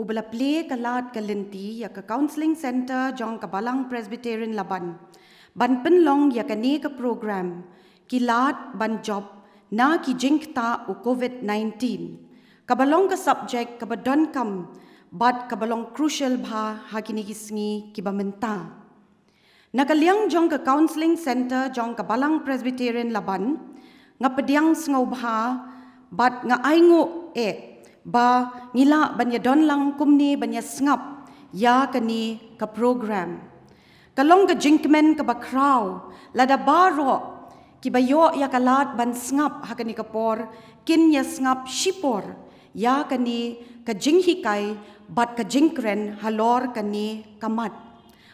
ubala play kalat kalenti ya ka Councelling Center jong kabalang Presbyterian Laban. Ban penlong ya ka ne ka program kilat ban job na ki jingktah u COVID-19. Kabalong ka subject kabadon kam but kabalong crucial bha hakini kisngi kibamenta. Nakaliang jong ka Councelling Center jong kabalang Presbyterian Laban nga pediang sngaw bha but nga aingo ba ngila banya don lang kumni banya ngap ya kani ka program kalong ka jinkmen ka bakraw lada baro kibayo ya kalat ban ngap hakani ka por kin ya ngap shipor ya kani ka jinghikai bat ka jingkren halor kani kamat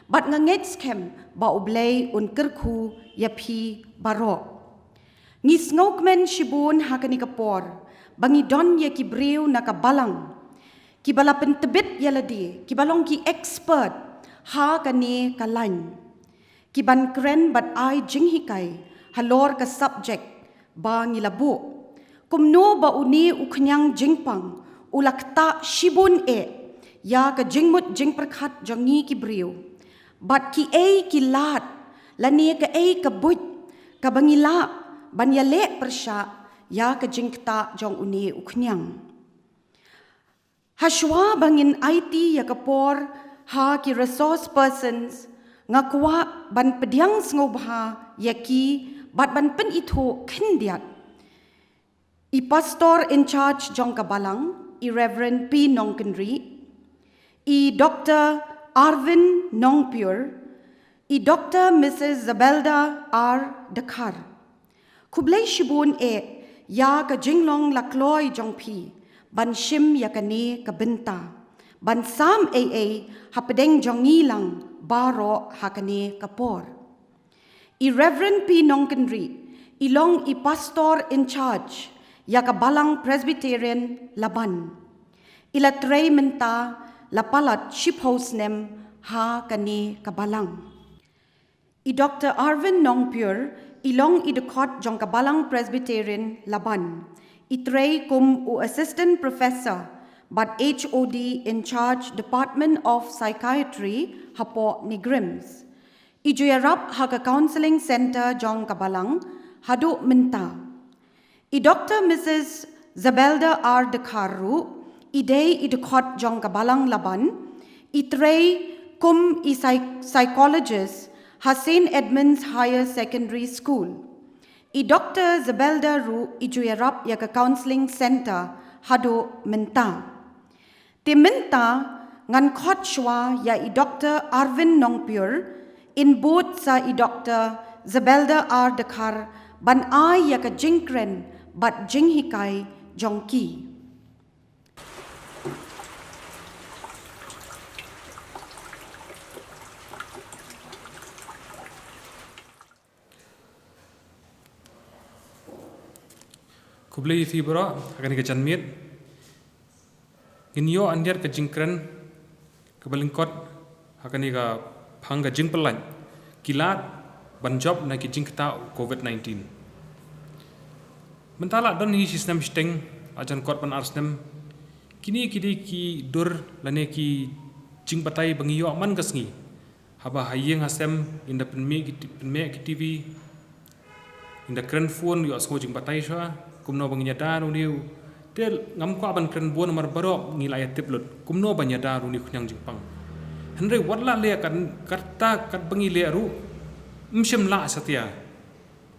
bat nga ngetskem ba ublay un kerku ya phi baro ngis ngokmen shibun hakani ka por bangi don ya kibriw na kabalang. Kibala pentebit yaladi, kibalong ki expert ha kani kalan. Kiban kren bat ay jinghikay, halor ka subject ba ngilabu. Kumno ba uni uknyang jingpang, ulakta shibun ya ka jingmut jingperkhat jangi kibriw. Bat ki kilat, lani ka kabut, kabangila, banyale persya, ya ka jingktah jong uni uknyang. Haswa bangin IT ya kapor ha ki resource persons nga kuwa ban pediang ngobha ya ki bat ban pen itu kendiat. I pastor in charge jong kabalang, I Reverend P. Nongkynrih, I Dr. Arvind Nongpiur, I Dr. Mrs. Zebalda Dkhar. Kublay shibun ya ka jinglong lakloy jong pi, ban shim ya ka ne ka benta, ban sam hapedeng jong ngilang baro hakane kapor. I Reverend P. Nongkynrih, ilong I pastor in charge, ya ka balang Presbyterian Laban. Ila trey menta lapalat ship house nem ha kani kabalang. I Dr. Arvind Nongpiur, ilong idukot jong kabalang Presbyterian Laban. Itrey kum u assistant professor but HOD in charge Department of Psychiatry hapo ni Grims. Ijuyarap ha ka Councelling Center jong kabalang hadu menta. I Dr. Mrs. Zebalda Dkhar idey idukot jong kabalang Laban. Itrey kum I psychologist St. Edmunds Higher Secondary School. I Dr. Zebalda ijuyarap ya ka Councelling Center hado menta. Ti menta ngan khot shwa ya I Dr. Arvind Nongpiur in both sa I Dr. Zebalda Dkhar ban ay ya ka jingkren bat jinghikay jongki. Kublai fibra akan ke janmit inyo andiar ke jingkren ke balingkot akan ke phanga JINGPYLLAIT kilat banjob na ke jingktah COVID-19 mentala don hi sistem steng ajan kot pan arsnem kini ki dur lane ki jingpatai bangiyo man kasngi haba hayeng hasem inda penme ki TV inda kren phone yo asko jingpatai sha kumno bang nyadar uniu tel ngam ko aban kren bon mar barok ngilaya tiplut kumno bang nyadar uniu khnyang jingpang henre wala le kan karta kat bangi le ru mshem la satya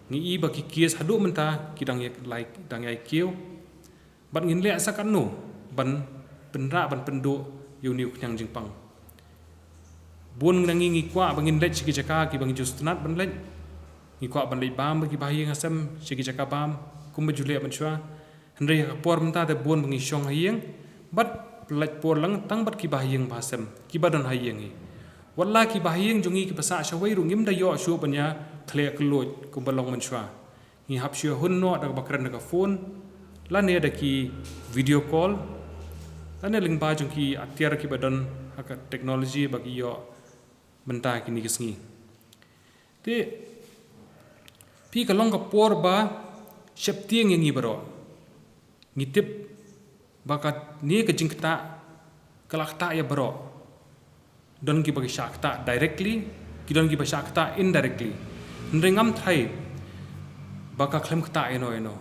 ngi I baki kies hadu menta kidang yak like dang ai kieu ban ngin le sakan no ban penra ban pendo uniu khnyang jingpang bon nangi ngi kwa bangin le chiki jaka ki bang justnat ban le ngi kwa ban le bam bagi bahi ngasem chiki jaka bam kumba jule ban chwa henre ka por menta te bon bangi shong hayeng bat plaj por lang tang bat ki bahiyeng basem ki badan hayeng hi walla ki bahiyeng jongi ki pasa shawai rungim da yo shu banya khle kloj kumba long man chwa ni hap shua hunno da bakran da phone la ne da ki video call la ne ling ba jong ki atiar ki badan haka technology bagi yo menta ki ni kisngi te pi ka long ka por ba shaptieng yang ibaro ngitip bakat ni ke jingktah kalak ta ya bro don ki bagi syakta directly ki don ki bagi syakta indirectly nrengam thai baka klem kta eno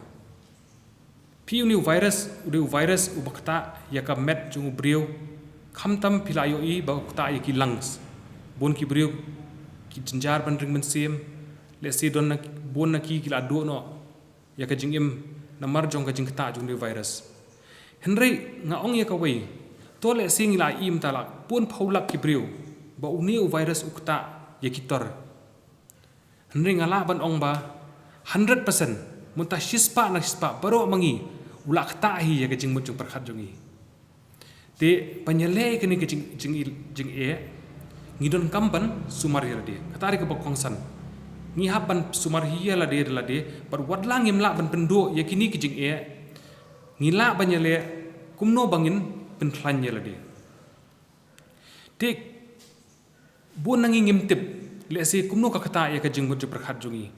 pi uni virus ubakta ya ka met jung brio khamtam philayo I ba kta ya ki lungs bon ki brio ki jinjar ban ring ban sim le si don na bon na ki la do no ya ka jingim na mar jong ka jing kta jung ni virus henry nga ong ya ka wei to le sing la im talak pun phaulak ki brio ba uni virus ukta ya ki tor henry nga la ban ong ba 100% munta shispa na shispa baro mangi ulak ta hi ya ka jing mut jung perkhat jungi te panyale kini ke jing e ngidon kamban sumar ya de katari ke bokongsan ngi haban sumar hiya la de par wadlang imla ban pendo ya kini ke jing e ngila banyale kumno bangin penthlan ya la de te bon nangi ngimtip le se kumno ka kata ya ka jing mut jung perkhat jungi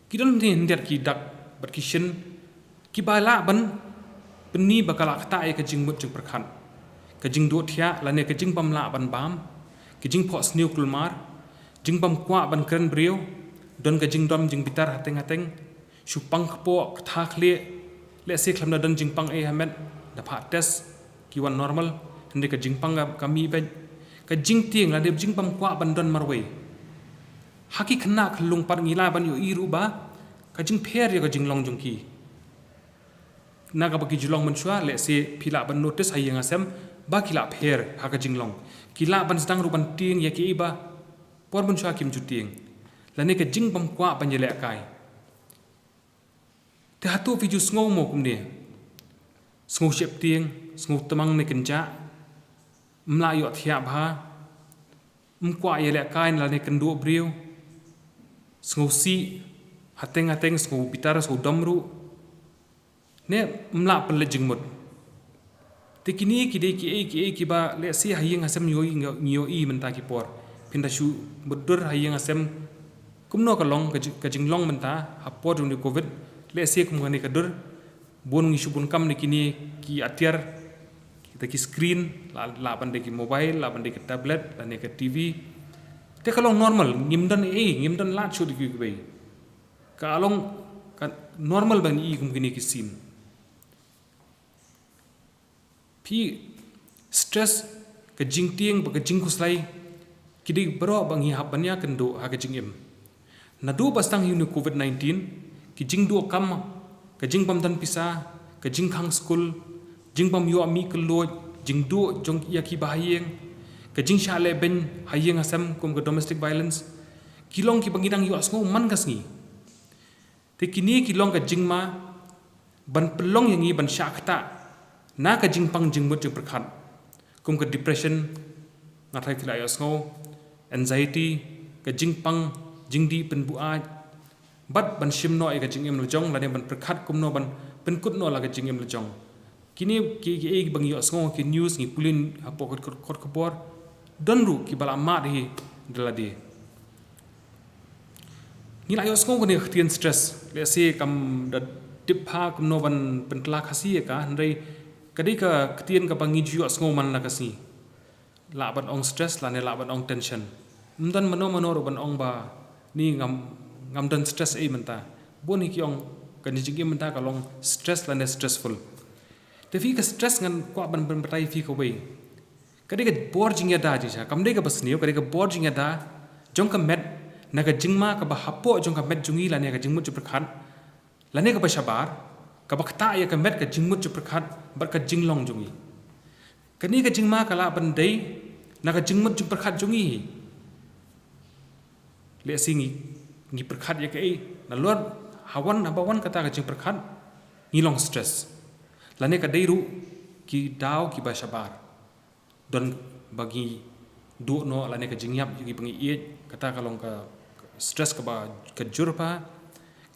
kidon ni ndiat ki dak bat kishen ki bala ban penni bakala kata ya ka jing mut jung perkhat ka jing do thia la ne ka jing bam la ban bam ka jing phos niu kulmar jing bam kwa ban kren brio don ka jing dom jing bitar hateng supang kpo kha khle le se khlamna don jing pang e hamet da pha test ki wan normal hande ka jing pang ka mi ben ka jing tieng la de jing bam kwa ban don marwei haki khna khlung par ngila ban yo iru ba ka jing pher ya ka jing long jung ki na ka baki julong man chua le se phila ban notice hayang asem ba kila pher ha ka jing long kila ban stang ru ban tieng ya ki ba por ban chua kim chu tieng la ne ka jing bam kwa ban yele kai te hatu vi ju sngo mo kum ne sngo shep tieng sngo tamang ne kenja mla yo thia bha kwa yele kai la ne kan do brio sngo si hateng sngo bitar sngo damru ne mla pel jingmut te kini ki ba le si hayeng asem yo I menta ki por pinda shu mudur hayeng asem kumno ka long ka jinglong menta hapor ni covid le si kum ngani ka dur bon ngi shubun kam ne kini ki atiar kita ki screen la bande ki mobile la bande ki tablet la ne ka tv te kalong normal ngimdan la chu di ki be ka along ka normal ban I kum kini ki sim pi stress ka jing tieng ba ka jing kuslai kidi bro bang hi habanya kendo ha ka jing em na do bastang yu covid 19 ki jing do kam ka jing bam dan pisa ka jing khang school jing bam yo mi klo jing do jong ya ki bahayeng ka jing sha le ben hayeng asam kum ka domestic violence kilong ki bangidang yo asngo man kasngi te kini kilong ka jing ma ban pelong yang I ban sha khata na ka jing pang jing mut jing perkhat kum ka depression ngathai thila yo asngo anxiety ka jing pang jing di pen bu a bat ban shim no ka jing em lejong la ne ban perkhat kum no ban pen kut no la ka jing em lejong kini ki bang yo asngo ki news ngi pulin hapo kot kobor donru ki bala ma hi dala de ni la yo asngo ko ne khtian stress le se kam da tip ha kum no ban pen tla khasi ka handai kadi ka khtian ka bangi ju asngo man la kasi la ban ong stress la ne la ban ong tension mdan mano ro ban ong ba ni ngam dan stress e menta boni ki ong kan jing menta ka long stress la ne stressful te fi ka stress ngan kwa ban batai fi ko wei kadi ka bor jing ya da ji sa kam de ka basniu kadi ka bor jing ya da jong ka met na ka jingma ka ba hapo jong ka met jungi la ne ka jingmu chu prakhan la ne ka ba shabar ka bakta ya ka met ka jingmu chu prakhat bar ka jinglong jungi kani ka jingma ka la ban dei na ka jingmu chu prakhat jungi le singi ngi prakhat ya ka e na lor hawan kata ka jing prakhat ngilong stress la ne ka deiru ki daw ki ba shabar don bagi do no la ne ka jingyap ki bangi e kata ka long ka stress ka ba ka jurpa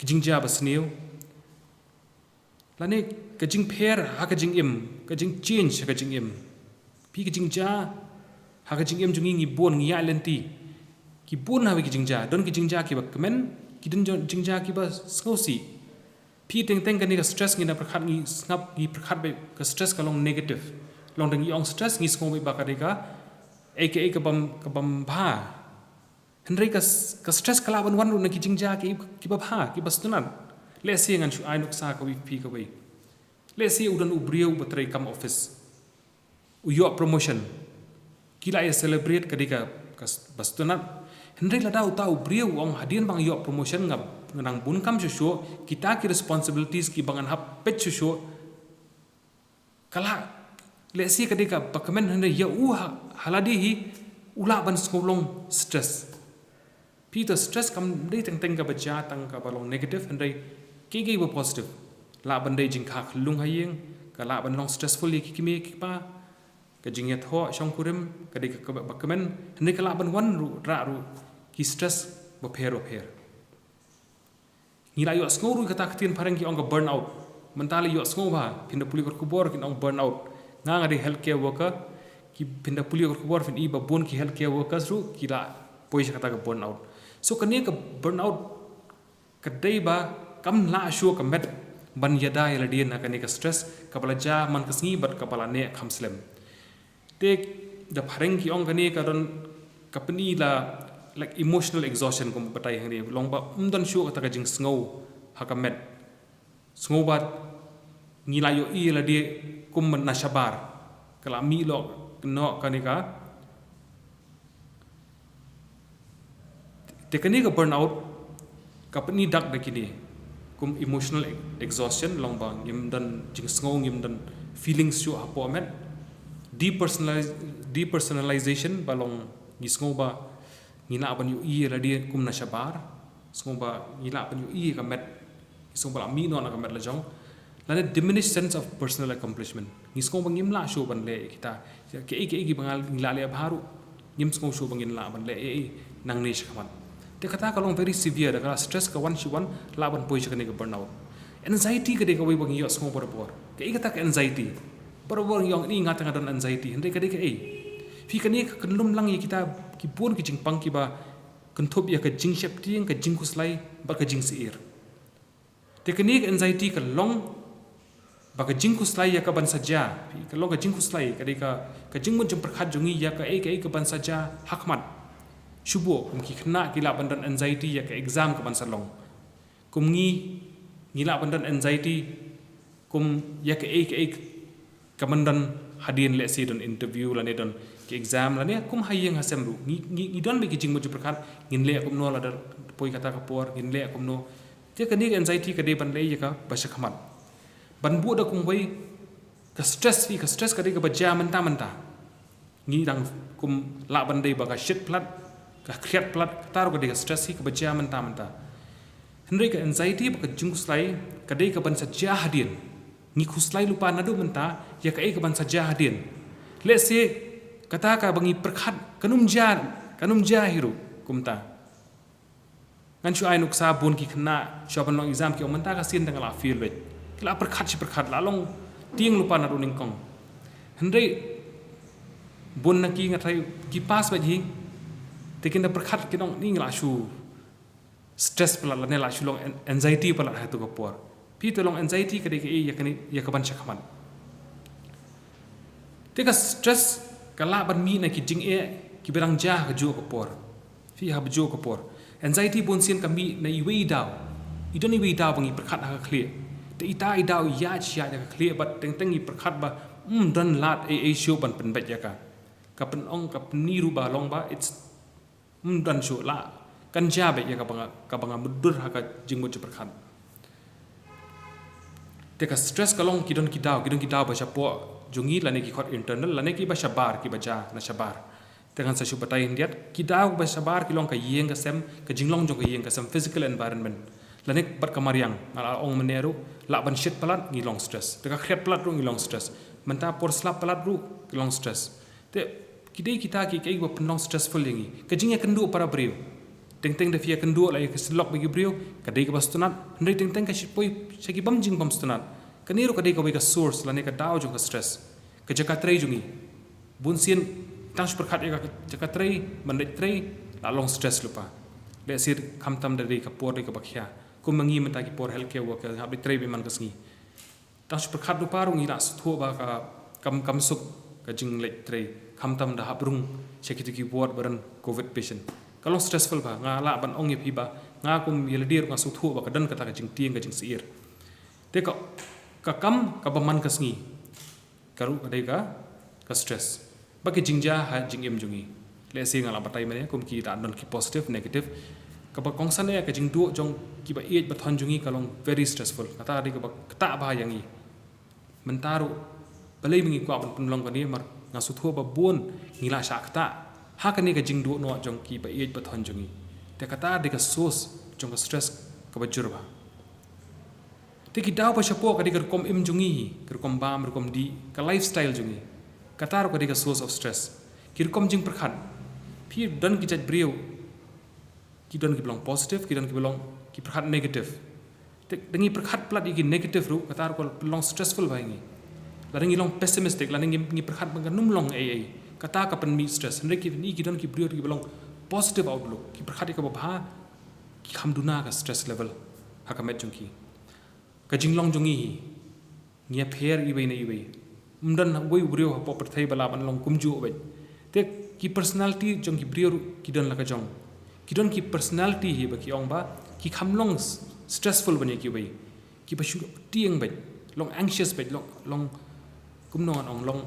ki jingja ba sniu la ne ka jing pher ha ka jing im ka jing change ka jing im pi ka jing ja ha ka jing im jungi ngi bon ngi ya lenti ki bon ha ki jing ja don ki jing ja ki ba kemen ki din jing ja ki ba skosi pi teng ka ni ka stress ngi na prakhat ngi snap ngi prakhat be ka stress ka long negative long deng yong stress ngis ngom ba kadika aka kabam bha Henry ka stress kala wan ru na ki jingja ki ba bha ki bastunan le si ngan chu ai nuk sa ka wi pi ka wi le si udan ubriu batrai kam office u yo promotion kila ya celebrate kadika bastunan Henry la dau tau briu ong hadin bang yo promotion ngam nang bun kam shu kita ki responsibilities ki bangan hap pet shu kala le si kadika pakamen Henry ya u haladi hi ula ban skolong stress Peter stress kam dei teng ka baca tang ka balong negative Henry ki ba positive la ban dei jingkha lung hayeng ka la ban long stressful ki kimi ki pa ka jingya tho shong kurim kadika ka pakamen Henry ka la ban wan ru ra ru ki stress ba pher ngila yo sngo ru kata ktin pareng ki ong ka burn out mentali yo sngo ba pinda puli kor kubor kin ong burn out nga ngadi healthcare worker ki pinda puli kor kubor fin iba bon ki healthcare workers ru kila pois kata ka burn out so kania ka burn out kadai ba kam la shu ka met ban yada ila dia na kania ka stress ka balaja man kasngi bat ka bala ne Councelling tek da pareng ki ong kania ka don kapni la like emotional exhaustion kum patai hangri long ba umdan shu kata ka jing sngo hakamet sngo ba ngila yo i la dia kum na shabar kala mi lo no kanika tekani ka burnout kapni dak da kini kum emotional exhaustion long ba ngim dan jing sngo ngim dan feelings shu apo met depersonalization balong ngisngo ba ngila ban yu i la dia kum na shabar sngo ba ngila ban yu i ka met sngo ba mi no na ka met la jong lana diminished sense of personal accomplishment ngisngo ba ngim la shu ban le kita ke bangal ngila le baru ngim sngo shu bangin la ban le nang ne shkaman te kata kalong very severe da kala stress ka wan la ban poi shkane ka burnout anxiety ka de ka wi bang yo sngo bor ke kata ka anxiety bor yong ni ngata ngadan anxiety hende ka de ka fi kani ka kanlum lang yi kita ki pun ki jingpang ki ba kanthop ya ka jing shep tiang ka jing kuslai ba ka jing seir te kani ka anxiety ka long ba ka jing kuslai ya ka ban saja fi ka long ka jing kuslai ka de ka jing mun jam prakhat jungi ya ka ka ban saja hakmat shubo kum ki khna ki la ban dan anxiety ya ka exam ka ban salong kum ngi la ban dan anxiety kum ya ka ka ban dan hadin le si don interview la ne don ki exam la ne kum hayeng hasem ru ngi don be ki jing mo ju prakhat ngin le kum no la dar poi kata ka por ngin le kum no te ka ni anxiety ka de ban le ya ka basha khamat ban bu da kum bai ka stress ka de ka baja manta ngi dang kum la ban de ba ka shit plat ka kriat plat taru ka de ka stress ka baja manta Henry ka anxiety ba ka jing kuslai ka de ka ban saja hadin ni kuslai lupa nadu menta ya ka ban saja hadin let's say kata ka bangi prakhat kanum ja hiru kumta ngan chu ai nuk sa bun ki khna shopan long exam ki menta ka sin dang la feel wet kila prakhat la long tiang lupa nadu ning kong Henry bun na ki ngathai ki pass ba ji tekin da prakhat ki dong ni ngla shu stress pala la ne la shu long anxiety pala ha tu ka por pi to long anxiety ka de ka ya ka ban shakman te ka stress kala ban mi na ki jing ki berang ja ka jo ka por fi ha jo ka por anxiety bon sin ka mi na i wei daw i don't i wei daw bangi prakhat ha ka clear te i ta i daw ya ka clear but teng i prakhat ba dan lat show ban pen bet ya ka pen ong ka ni ru ba long ba it's dan show la kan ja be ya ka banga mudur ha ka jing mo prakhat te ka stress ka long ki don ki daw ba sha po jungi lane ki khot internal lane ki ba shabar ki baja na shabar tengan sa shu batai indiat ki daw ba shabar ki long ka yeng ka sem ka jinglong jong ka yeng ka sem physical environment lane bat kamariang ala ong meneru la ban shit palat ngi long stress te ka khret palat ru ngi long stress menta por slap palat ru ngi long stress te ki dei kita ki kai ba penong stressful yengi ka jingya kendu para brio teng de fia kendu la ka slok bagi brio ka dei ka bastunat ndai teng ka shipoi shaki bam jing bam stunat kaniru ka dei ka ka source lane ka daw jong ka stress ka jaka trei jungi bun sien tang perkhat ka jaka trei mandai trei la long stress lupa le sir kham tam de ka por de ka bakhya ku mangi menta ki por healthcare worker ha bi trei be man ka sngi tang perkhat lupa ru ngi la thu ba ka kam suk ka jing lek tre kham tam da habrung chekiti ki ward baran covid patient kalong stressful ba nga la ban ong ye phi ba nga kum yeldir nga su thu ba ka dan ka ta ka jing tieng ka jing siir te ka kam ka baman ka sngi karu ka dei ka stress ba ki jingja ha jing em jungi le se nga la batai mane kum ki ta non ki positive negative ka ba kong san ka jing du jong ki ba age ba thon jungi kalong very stressful kata dei ka ba ta ba yangi mentaru balai mingi kwa ban punlong ka ni mar nga su thu ba bon ngila sha kata ha ka ni ka jing du no jong ki ba age ba thon jungi te kata dei ka source jong ka stress ka ba jurba te ki daw pa shapo ka dei ka kom im jungi ka kom bam kom di ka lifestyle jungi kata ro ka dei ka source of stress ki kom jing prakhat phi dan ki jat brio ki don ki belong positive ki don ki belong ki prakhat negative te dengi prakhat plat ki negative ru kata ro ko belong stressful ba ngi la dengi long pessimistic la dengi ngi prakhat bang num long ai kata ka pen mi stress ndre ki ni ki don ki brio ki belong positive outlook ki prakhat ka ba ki khamduna ka stress level ha ka met jungki ka jinglong jungi ngia pher i bei nei bei umdan wei brio ha po thai bala ban long kumju be te ki personality jong ki brio ki don la ka jong ki don ki personality hi ba ki ong ba ki khamlong stressful bani ki bei ki ba shu tieng be long anxious be long kum no ong long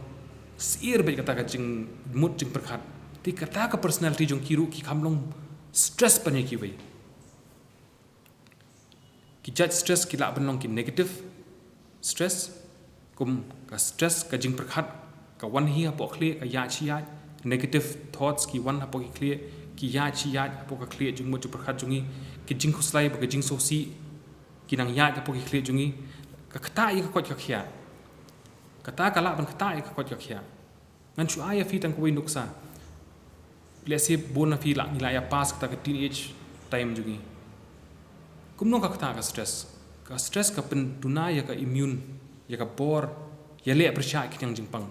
sir be kata ka jing mut jing prakhat ti kata ka personality jong ki ru ki khamlong stress bani ki bei ki judge stress ki la ban long ki negative stress kum ka stress ka jing prakhat ka wan hi apo clear ka ya chi ya negative thoughts ki wan apo ki clear ki ya chi ya apo ka clear jung mo chu prakhat jungi ki jing khuslai ba ka jing so si ki nang ya apo ki clear jungi ka khata i ka kot ka khia kata ka la ban khata i ka kot ka khia ngan chu aya fi tang ko wi nuksa lesi bona fi la ni la ya pas ka teenage time jungi kumno ka khata ka stress ka pen tuna ya ka immune ya ka bor ya le aprisha ki yang jingpang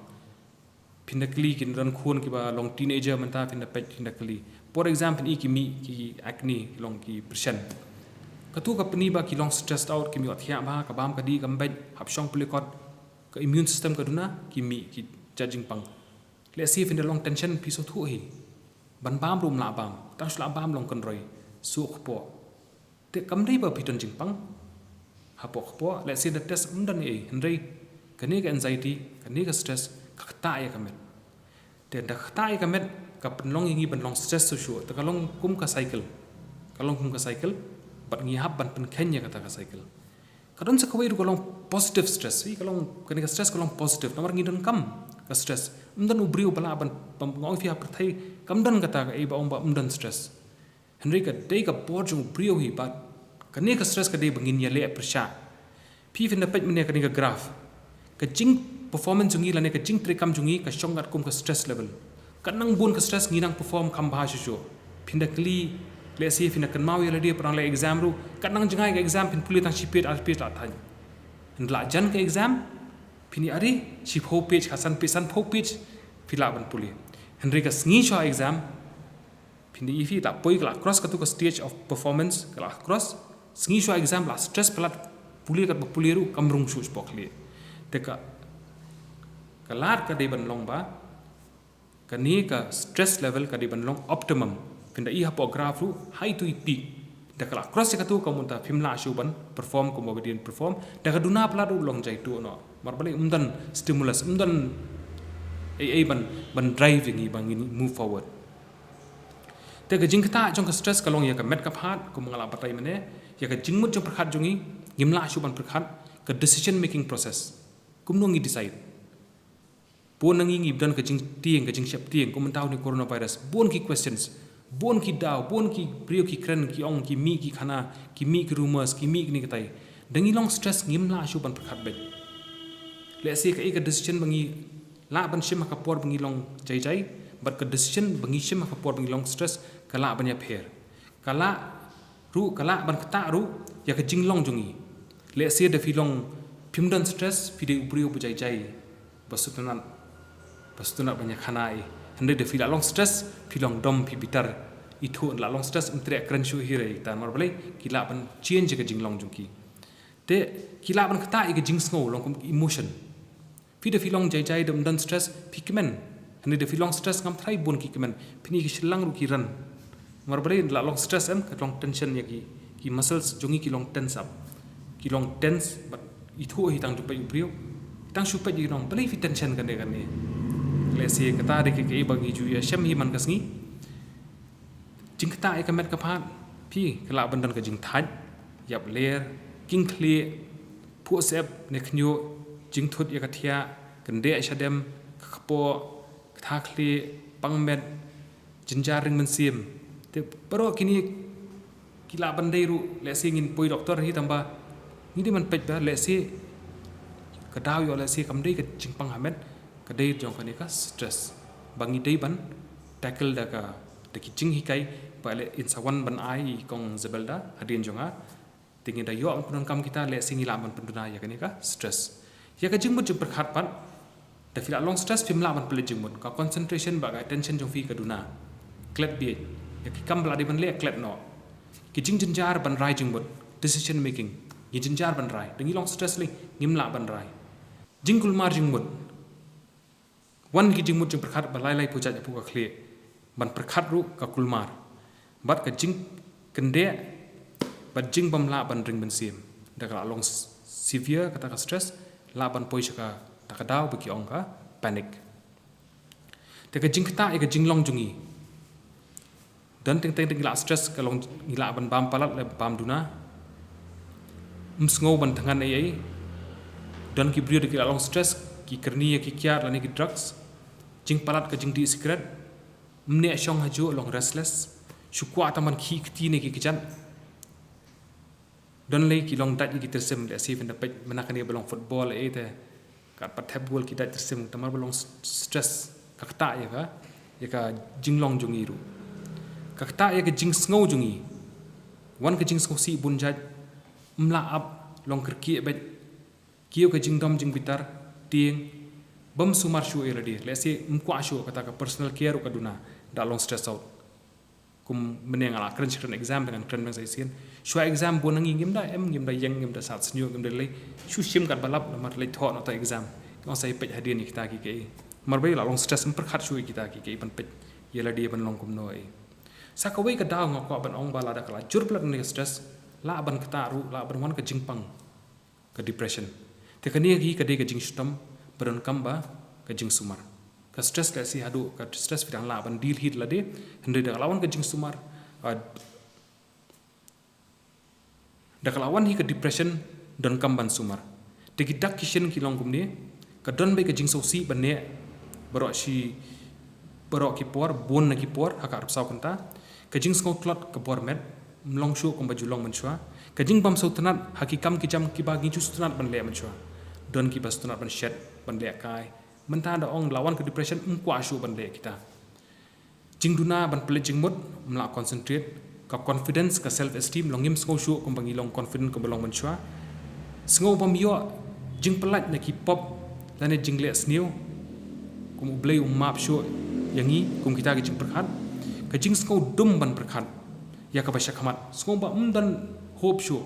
pindakli kin ran khon ki ba long teenager man ta pindakli for example i ki mi ki acne long ki pression ka tu ka pani ba ki long stressed out ki mi athia ba ka bam ka di kam ba hap shong plikot ka immune system ka duna ki mi ki judging pang le see in the long tension pi so thu hi ban bam rum la bam ta shla bam long kan roi su khpo te kam dei ba piton jingpang hapok po let's say the test umdan e henry kani ka anxiety kani ka stress ka ta ya kamet te da ta ya kamet ka penlong ngi ban long stress so sure ta kalong kum ka cycle bat ngi hab ban pen khenya ka ta ka cycle kadon sa kawai ru kalong positive stress i kalong kani ka stress kalong positive namar ngi don kam ka stress umdan ubriu bala ban ngoi fi hap thai kam dan ka ta ka e ba om ba umdan stress henry ka dei ka por jung ubriu hi ba kani ka stress ka dei bangin ya le pressure phi fin da pet mene kani ka graph ka jing performance jungi la ne ka jing trekam jungi ka shongat kum ka stress level kanang bun ka stress ngi nang perform kham ba shu phin da kli le si fin da kan mau ya le dia prang le exam ru kanang jangai ka exam phin puli tang shipet alpet la than la jan ka exam phin ari ship ho page hasan pe san pho page phila ban puli henry ka sngi sho exam phin di fi ta poi ka cross ka tu ka stage of performance ka cross sngi sho exam la stress pelat puli ka puli ru kamrung shu spokli te ka lat ka dei ban long ba ka ni ka stress level ka dei ban long optimum pinda i hapo graph ru high to peak da ka cross ka tu ka mun ta phimla shu ban perform ko obedient perform da ka duna plat ru long jai tu no mar bale umdan stimulus umdan ai ban driving i bang move forward te ka jingkta jong ka stress ka long ya ka met ka phat ko mangala batai mane ya ka jingmut jong prakhat jongi ngimla shu ban prakhat ka decision making process kumno ngi decide bon ngi ngi dan ka jing tieng ka jing shap tieng ko mentau ni coronavirus bon ki questions bon ki daw bon ki brio ki kren ki ong ki mi ki khana ki mi ki rumors ki mi ni katai dangi long stress ngimla shu ban prakhat be le se ka ka decision bangi la ban shim ka por bangi long jai but ka decision bangi shim ka por bangi long stress kala ban ya pher kala ban kata ru ya ka jing long jongi le se de filong pimdan stress pide ubrio bu jai basutuna banyak khanai hande de fila long stress filong dom pi bitar itu la long stress entre kran shu hire ta mar bale kila ban change ka jing long jongki te kila ban kata i ka jing sngo long emotion Pi de filong jai dum dan stress pi kemen. Hande de filong stress ngam thai bun ki kemen. Pini ki selang ru ki ran. Mar bare la long stress em ka long tension ya ki muscles jongi ki long tense up. Ki long tense but itu hitang tu pai uprio. Tang supai ji nong beli fit tension kan ne. Lesi kata de ke bagi ju ya shem hi man kasngi. Jingktah ka met ka phat pi ka la bandan ka jing thaj yap ler king clear pu sep ne knyo jing thut ya ka thia kan de shadem ka khapo tha kli pangmet jinjar ring men sim te paro kini kila bandai ru lesi ngin poi doktor hi tamba ni de man pej ba lesi ka daw yo lesi kam dei ka jing pang hamet ka dei jong ka ni ka stress bangi dei ban tackle da ka de ki jing hi kai pa le in sawan ban ai kong Zebalda hadin jonga tingin da yo ang kam kita le singi laban penduna ya ka ni ka stress ya ka jing mut jing perkhat pan da fila long stress film laban pele jing mut ka concentration ba ga attention jong fi ka duna klet bi ya ki kam bla de ban le klet no ki jing jinjar ban rai jing mut decision making ni jinjar ban rai dengi long stress li ngim la ban rai jing kul mar jing mut wan ki jing mut jing perkhat ba lai lai pu ja pu ka khle ban perkhat ru ka kul mar bat ka jing kende bat jing bam la ban ring ban sim da ka long severe kata ka stress la ban poi ka ta ka daw baki ong ka panic te ka jing kta e ka jing long jungi dan ting ting la stress ka long ngila ban bam palat le bam duna msngo ban tangan ai dan ki brio de ki long stress ki kerni ki kyar la ni ki drugs jing palat ka jing di secret mne shong hajo long restless shukwa taman ki kti ne ki kijan don le ki long dat ki tersem le sif na pej manakani belong football e te ka pathep gol ki dat tersem tamar belong stress ka kta ya ka jinglong jungi ru ka kta ya ka jing sngo jungi wan ka jing sngo si bunjaj mla up long kerki be kiyo ka jing dom jing bitar tieng bam sumar shu e radi le se mkwa shu kata ka personal care ka duna da long stress out kum meneng ala kren exam dengan kren bang saisian shua exam bonang ngim da em ngim da yang ngim da sat snyo ngim da le shu shim kat balap mat le tho no ta exam ko sai pej hadin ni kita ki ke mar bai la long stress per khat shu kita ki ke ban pej yela dia ban long kum no e sa ka wei ka daw ngok ban ong bala da kala jur plat ni stress la ban kata ru la ban wan ka jingpang ka depression te ka ni gi ka de ka jing stam baron kamba ka jing sumar ka stress ka si hadu ka stress fidang la ban deal hit la de hande da lawan ka jing sumar da lawan hi ka depression don kamban sumar de ki dak kishen ki long kum ne ka don be ka jing so si ban ne baro ki por bon na ki por ha ka saw kanta ka jing sko klot ka por met mlong shu kum ba julong man chwa ka jing bam so tanat hakikam ki jam ki ba gi chu tanat ban le man chwa don ki bas tanat ban shed ban le kai menta da ong lawan ke depression kwa shu ban le kita jing duna ban pele jing mut mla concentrate ka confidence ka self esteem longim sko shu kum bangi long confident ko belong man chwa sngo bam yo jing pelat na ki pop lane jing le snew kum blay map shu yangi kum kita ke jing perkhat ka jing sko dum ban perkhat ya ka basha khamat sngo ba dan hope shu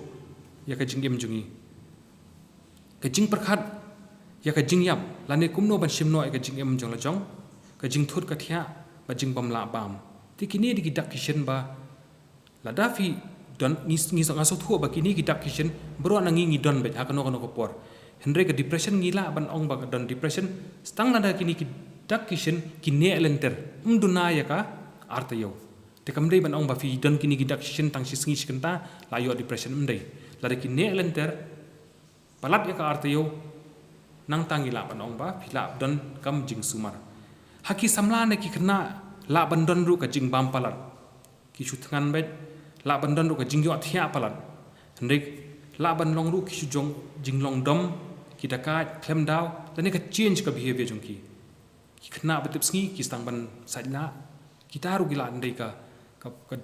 ya ka jing em jungi ka jing perkhat ya ka jing yap lane kumno ban shimno ka jing em jong la jong ka jing thut ka thia ba jing bam la bam ti kini di dak kishen ba la dafi don ngi sa ngaso thu ba kini ki dak kishen bro na ngi don be ha kano ko por hendre ka depression ngila ban ong ba don depression stang na da kini ki dak kishen ki ne elenter duna ya ka arta yo te kamdei ban ong ba fi don kini ki dak kishen tang shi sngi shkenta la yo depression mdei la de ki ne elenter palat ya ka arta yo nang tangi la ban ong ba phila don kam jing sumar haki samla ne ki khna la ban don ru ka jing bam palat ki chu thangan bet la ban don ru ka jing yo thia palat ndek la ban long ru ki chu jong jing long dom ki da ka klem daw tane ka change ka behavior jong ki khna betip sngi ki stang ban sajna ki taru gila ndai ka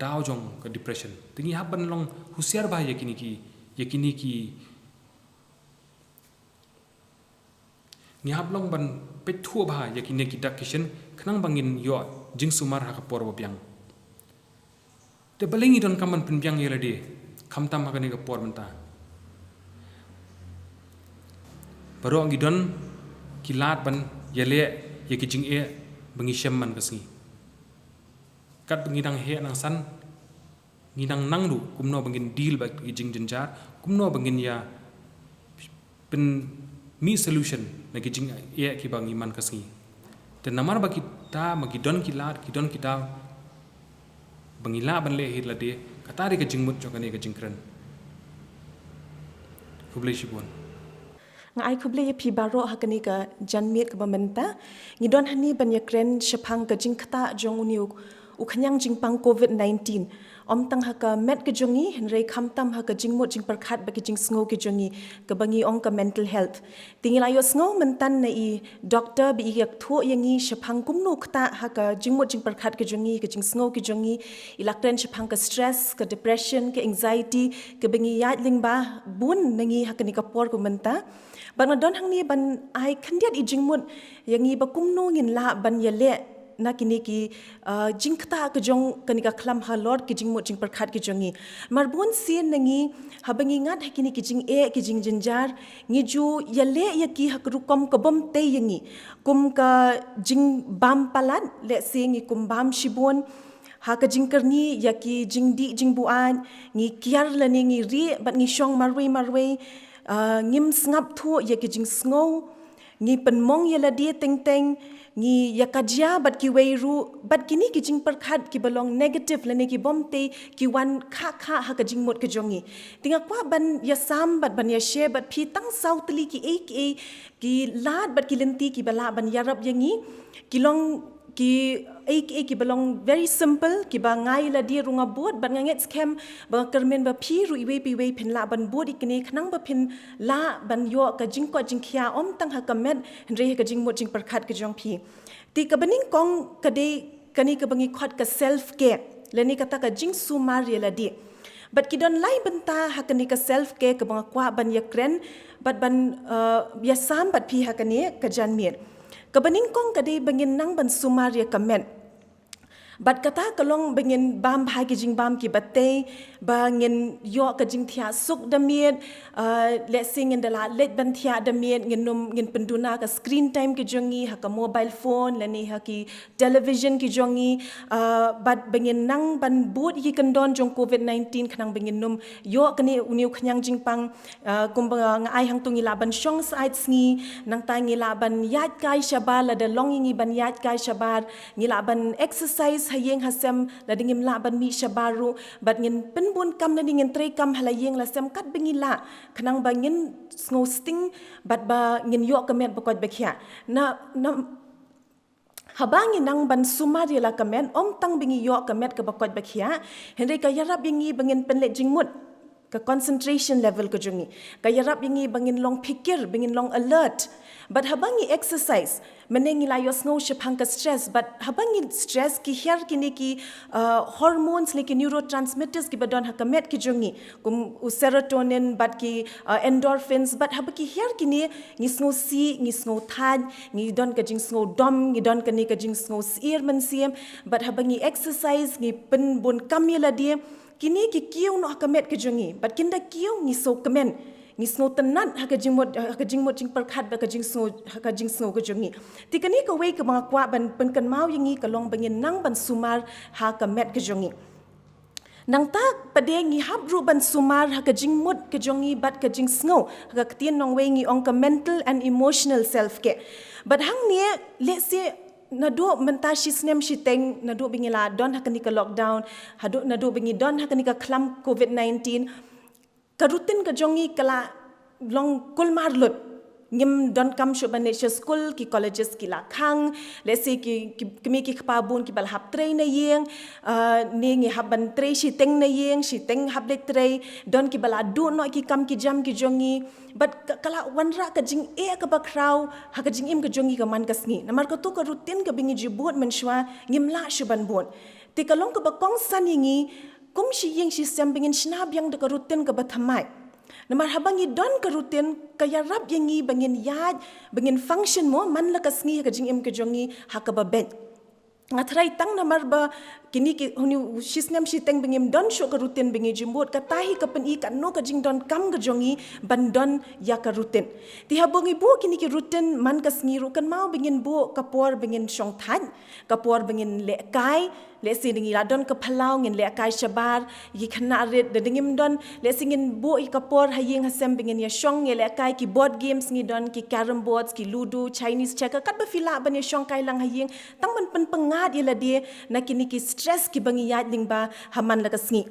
daw jong ka depression tingi hab ban long husiar ba yakini ki ni hab long ban pe thu ba ya ki ne ki dak kishen khnang bangin yo jing sumar ha ka por bo byang te balengi don kaman pin byang yela de khamtam ha ka ne ka por manta baro ngi don kilat ban yale ye ki jing e bangi shem man kasngi kat bangi nang he nang san ngi nang du kumno bangin deal ba ki jing jinjar kumno bangin ya pen mi solution na ki jing e ki bangi man kasngi te namar ba kita magi don kilat ki don kita bangi la ban le hit la de katari ka jing mut chokane ka jing kran kublai shibon ngai kublai pi baro hakani ka janmit ka bamenta ngidon hani banyakren shapang ka jingkta jong uniu ukhanyang jingpang COVID-19 om tang haka met ke jongi henrei khamtam haka jingmo jing perkhat ba ke jing sngo ke jongi ka bangi ong ka mental health tingila yo sngo mentan na i doctor bi yak tho yangi shapang kumno khta haka jingmo jing perkhat ke jongi ke jing sngo ke jongi ilakren shapang ka stress ka depression ka anxiety ka bangi yat ling ba bun nangi haka ni ka por ko menta ban don hang ni ban ai khandiat i jingmut yangi ba kumno ngin la ban yale na kini ki jingkta ke jong kanika klam ha lord ki jingmo jing perkhat ki jongi marbun sin nangi habangi ngat hakini ki jing e ki jing jinjar ngi ju yale yaki hakrukom kabom te yangi kum ka jing bam palat le singi kum bam shibon ha ka jingkarni yaki jingdi jingbuan ngi kiar lani ngi ri bat ngi shong marwe ngim snap thu yaki jing sngo ngi penmong yala dia teng ngi yakajia bat ki weiru bat kini ki jing perkhat ki balong negative lane ki bomte ki wan kha ha ka jing mot ke jongi tinga kwa ban ya sam bat ban ya she bat phi tang sautli ki ki lat bat ki lenti ki bala ban yarab yangi ki long ki balong very simple ki ba ngai la dia runga bot ban nganget scam ba kermen ba phi ru iwe pi we phin la ban bot ikne khnang ba phin la ban yo ka jing ko jing khia om tang ha ka met re ka jing mot jing perkhat ke jong phi ti ka baning kong ka de kani ka bangi khot ka self care leni kata ka jing sumar ya la di but ki don lai banta ha kani ka self care ka bang kwa ban ya kren but ban ya sam bat phi ha kani ka jan mir kabaning kong kadi bangin nang ban sumaria kamen bat kata kalong bangin bam bhai ki jing bam ki batte bangin yo ka jing thia suk damiet let sing in the la let ban thia damiet ngin penduna ka screen time ki jongi ha ka mobile phone lani ha ki television ki jongi bat bangin nang ban boot ki kandon jong COVID-19 khnang bangin num yo kani uniu khanyang jing pang kumba nga ai hang tungi laban shong side sngi nang ta ngi laban yat kai shabar la da long ngi ban yat kai shabar ngi laban exercise hayeng hasem la dingim laban mi shabaru bat ngin penbun kam na dingin tre kam halayeng la sem kat bengila khnang bangin snow sting bat ba ngin yo kamet bakot bakhya na habangi nang ban sumari la kamen om tang bingi yo kamet ka bakot bakhya henry ka yarab bingi bangin penle jingmut ka concentration level ka jungi ka yarab bingi bangin long pikir bangin long alert but habangi exercise menengi la yos ngo shapang ka stress but habangi stress ki her kini ki hormones like neurotransmitters ki badon hakamet ki jungi kum serotonin but ki endorphins but habaki her kini ngisngo si ngisngo thad ngi don ka jing sngo dom ngi don ka ni ka jing sngo sir man siem but habangi exercise ngi pen bun kamila dia kini ki kiu no hakamet ki jungi but kinda kiu ngi so kamen ni snow tenat haka jingmot jing perkhat ba ka jing snow ka jungi tikani ka wei ka mga kwa ban penkan mau yangi ka long bangin nang ban sumar haka met ka jungi nang ta pade ngi habru ban sumar haka jingmot ka jungi bat ka jing snow haka ktien nong wei ngi ong ka mental and emotional self care but hang ne let's say nado menta shi snem shi teng nado bingila don haka ni ka lockdown nado bingi don haka ni ka klam COVID-19 karutin ka jongi kala long kulmar lut ngim don kam shubanesha school ki colleges ki la khang lesi ki kimi ki khpabun ki bal hab train na yeng ni ngi haban tre shi teng na yeng shi teng hab le tre don ki bala du no ki kam ki jam ki jongi but kala wanra ka jing e ka bakraw ha ka jing im ka jongi ka man kasni namar ka to ka rutin ka bingi jibut menshwa ngim la shuban bon ti kalong ka bakong saningi kum shi yeng shi sembingin shnab yang de ka rutin ka bathamai namar habangi don ka rutin ka yarab yangi bangin yad bangin function mo man la kasngi ka jing im ka jongi ha ka babet Ngatrai tang namar ba kini ki huni shisnam shiteng bingim don sho ka rutin bingi jimbot ka tahi ka pen i ka no ka jing don kam ka jongi ban don ya ka rutin ti habongi bu kini ki rutin man ka sngiru kan mau bingin bu ka por bingin shong than ka por bingin le kai le si dingi la don ka phalau ngin le kai shabar yi khana red de dingim don le singin bu i ka por haying hasem bingin ya shong le kai ki board games ngi don ki carom boards ki ludo Chinese checker kat ba fila ban ya shong kai lang haying tang ban pen pengat ila dia na kini ki stress ki bangi yat ding ba haman la ka sngi